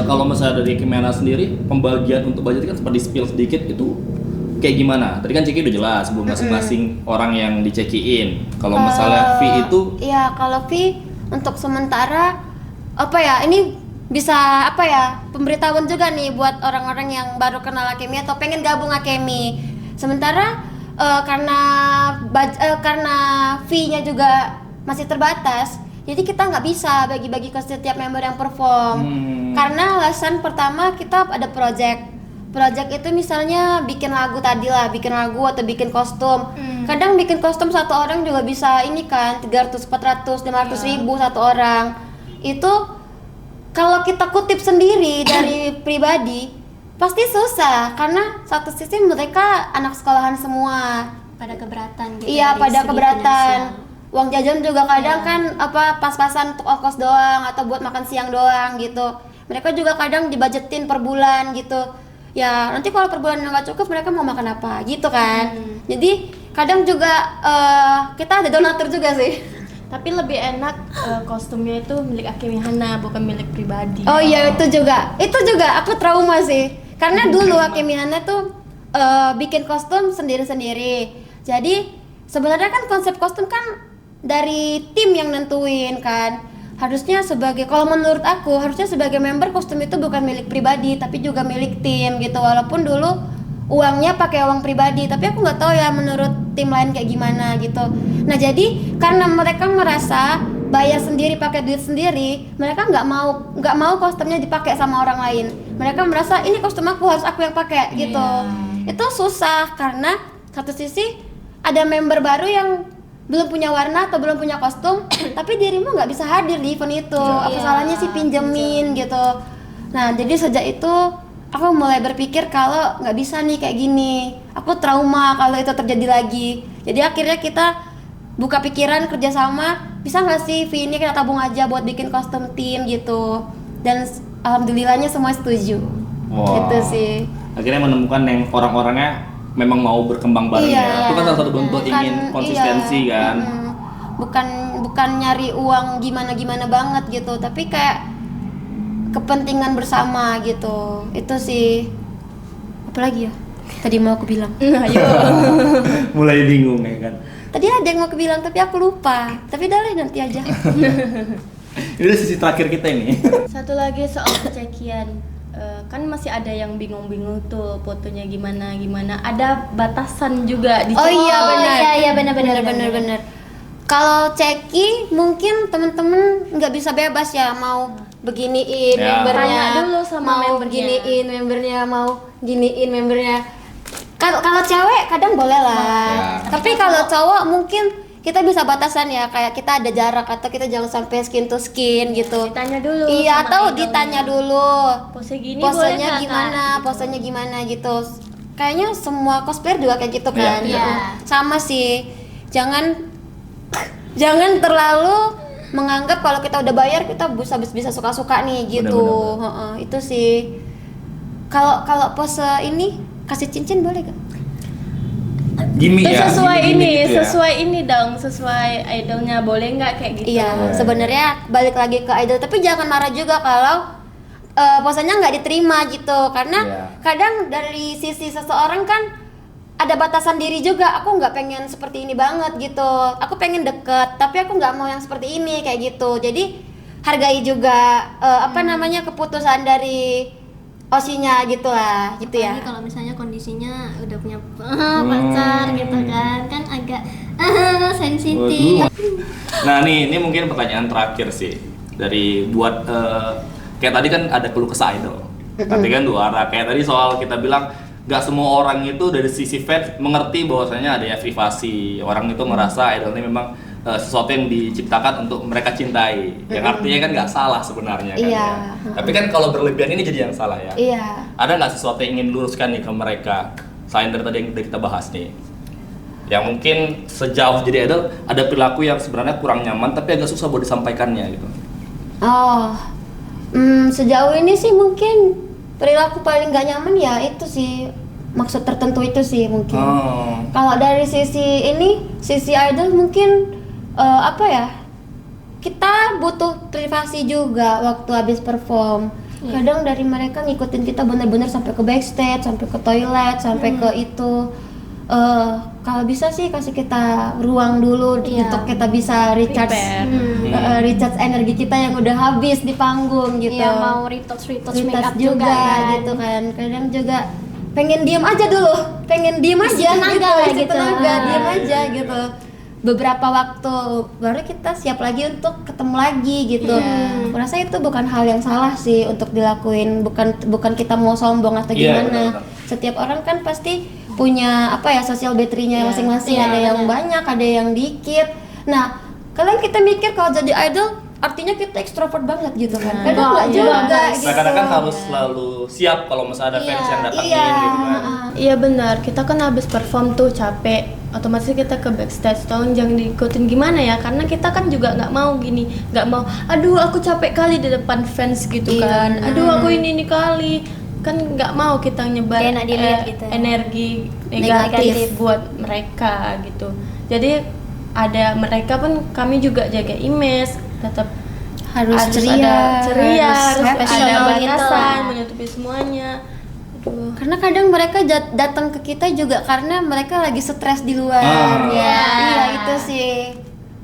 kalau misalnya dari Kemena sendiri, pembagian untuk budget kan seperti spill sedikit itu kayak gimana? Tadi kan Ceki udah jelas sebelum masing-masing orang yang dicekiin. Kalau misalnya fee itu? Iya, kalau fee untuk sementara ini bisa pemberitahuan juga nih buat orang-orang yang baru kenal Akemi atau pengen gabung Akemi. Sementara karena fee-nya juga masih terbatas, jadi kita nggak bisa bagi-bagi ke setiap member yang perform. Karena alasan pertama, kita ada project itu misalnya bikin lagu atau bikin kostum. Kadang bikin kostum satu orang juga bisa 300, 400, 500 ribu satu orang. Itu kalau kita kutip sendiri dari pribadi pasti susah, karena satu sisi mereka anak sekolahan semua Pada keberatan gitu. Iya, dari pada segi keberatan. finansial. Uang jajan juga kadang kan pas-pasan untuk ongkos doang atau buat makan siang doang gitu. Mereka juga kadang dibajetin per bulan gitu. Ya nanti kalau per bulan nggak cukup, mereka mau makan apa gitu kan. Jadi kadang juga kita ada donatur juga sih. Tapi lebih enak kostumnya itu milik Akemi Hana, bukan milik pribadi. Oh iya, itu juga aku trauma sih, karena dulu Akemi Hana tuh bikin kostum sendiri-sendiri. Jadi sebenarnya kan konsep kostum kan dari tim yang nentuin kan. Harusnya kalau menurut aku harusnya sebagai member, kostum itu bukan milik pribadi tapi juga milik tim gitu. Walaupun dulu uangnya pakai uang pribadi, tapi aku nggak tahu ya menurut tim lain kayak gimana gitu. Nah jadi karena mereka merasa bayar sendiri, pakai duit sendiri, mereka nggak mau kostumnya dipakai sama orang lain. Mereka merasa ini kostum aku, harus aku yang pakai gitu. Itu susah karena satu sisi ada member baru yang belum punya warna atau belum punya kostum, tapi dirimu nggak bisa hadir di event itu. Apa salahnya sih pinjemin gitu. Nah, jadi sejak itu aku mulai berpikir kalau nggak bisa nih kayak gini. Aku trauma kalau itu terjadi lagi. Jadi akhirnya kita buka pikiran kerjasama, bisa nggak sih fee ini kita tabung aja buat bikin kostum tim gitu. Dan alhamdulillahnya semua setuju. Gitu sih. Akhirnya menemukan yang orang-orangnya memang mau berkembang bareng ya. Itu kan salah satu bentuk ingin konsistensi kan. Bukan nyari uang gimana banget gitu, tapi kayak kepentingan bersama gitu. Itu sih. Apalagi ya? Tadi mau aku bilang. Ayo. Mulai bingung ya kan. Tadi ada yang mau aku bilang tapi aku lupa. Tapi udah lah, nanti aja. Ini udah sisi terakhir kita ini. Satu lagi soal cekian. Kan masih ada yang bingung-bingung tuh fotonya gimana. Ada batasan juga di Oh iya benar. Iya benar. Kalau ceki mungkin temen-temen nggak bisa bebas ya, mau beginiin Ya. membernya, Tanya dulu sama mau membernya. giniin membernya, mau giniin membernya. Kalau cewek kadang boleh lah. Ya. Tapi kalau cowok mungkin kita bisa batasan ya, kayak kita ada jarak atau kita jangan sampai skin to skin gitu. Ditanya dulu. Iya, sama atau idolnya. ditanya dulu. Pose gini boleh Posenya nggak, gimana, Kak? posenya gimana gitu. Kayaknya semua cosplayer juga kayak gitu kan. Iya. Sama sih. Jangan terlalu menganggap kalau kita udah bayar kita bisa suka-suka nih gitu. Bener-bener. Heeh, itu sih. Kalau pose ini kasih cincin boleh gak? Gimik Itu ya. sesuai gimik-gimik gitu ya. sesuai ini dong, sesuai idolnya, boleh nggak kayak gitu? Iya, sebenarnya balik lagi ke idol, tapi jangan marah juga kalau posenya nggak diterima gitu, karena Iya. kadang dari sisi seseorang kan ada batasan diri juga. Aku nggak pengen seperti ini banget gitu, aku pengen deket, tapi aku nggak mau yang seperti ini kayak gitu. Jadi hargai juga keputusan dari osinya gitu lah, gitu ya. Apalagi kalau misalnya kondisinya udah punya pacar gitu kan agak sensitif. Waduh. Nah ini mungkin pertanyaan terakhir sih dari buat kayak tadi kan ada keluh kesah idol, tapi kan dua arah. Kayak tadi soal kita bilang nggak semua orang itu dari sisi fans mengerti bahwasanya ada ya privasi. Orang itu merasa idol ini memang sesuatu yang diciptakan untuk mereka cintai, yang artinya kan nggak salah sebenarnya kan Iya. ya. Tapi kan kalau berlebihan ini jadi yang salah ya. Iya. Ada nggak sesuatu yang ingin luruskan nih ke mereka selain dari tadi yang udah kita bahas nih? Yang mungkin sejauh jadi idol ada perilaku yang sebenarnya kurang nyaman tapi agak susah buat disampaikannya gitu. Oh, sejauh ini sih mungkin perilaku paling gak nyaman ya itu sih, maksud tertentu itu sih mungkin. Kalau dari sisi idol mungkin kita butuh privasi juga waktu habis perform. Kadang dari mereka ngikutin kita benar-benar sampai ke backstage, sampai ke toilet, sampai ke itu. Kalau bisa sih kasih kita ruang dulu untuk kita bisa recharge energi kita yang udah habis di panggung gitu. Iya, mau retouch make up juga kan. gitu kan. Kadang juga pengen diem aja dulu, Isi tenaga isi gitu. tenaga, diem aja gitu. Beberapa waktu baru kita siap lagi untuk ketemu lagi gitu. Aku rasa itu bukan hal yang salah sih untuk dilakuin, bukan kita mau sombong atau Iya, gimana. benar-benar. Setiap orang kan pasti punya sosial battery-nya masing-masing, ada yang banyak, ada yang dikit. Nah, kalian kita mikir kalau jadi idol artinya kita ekstrovert banget gitu kan. Kadang nggak juga gitu. Seakan-akan harus selalu siap kalau misalnya ada fans yang datangin iya, gitu kan. Iya benar, kita kan habis perform tuh capek, otomatis kita ke backstage. Tolong jangan diikutin gimana ya, karena kita kan juga nggak mau aduh aku capek kali di depan fans gitu kan, aduh aku ini kali kan nggak mau kita nyebar Kayak enak dilihat gitu. energi negatif buat mereka gitu. Jadi mereka pun kami juga jaga image, tetap harus ada ceria, ceria, harus ada profesional gitu batasan, lah. menutupi semuanya. Aduh. Karena kadang mereka datang ke kita juga karena mereka lagi stres di luar. Iya. Iya itu sih.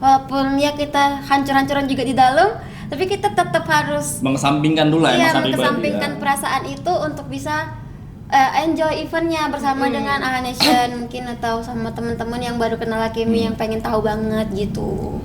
Walaupun ya kita hancur-hancuran juga di dalam, tapi kita tetap harus Mengesampingkan dulu ya masa pribadi mengesampingkan ya. perasaan itu untuk bisa enjoy eventnya bersama dengan AHA Nation mungkin, atau sama teman-teman yang baru kenal Alchemy yang pengen tahu banget gitu.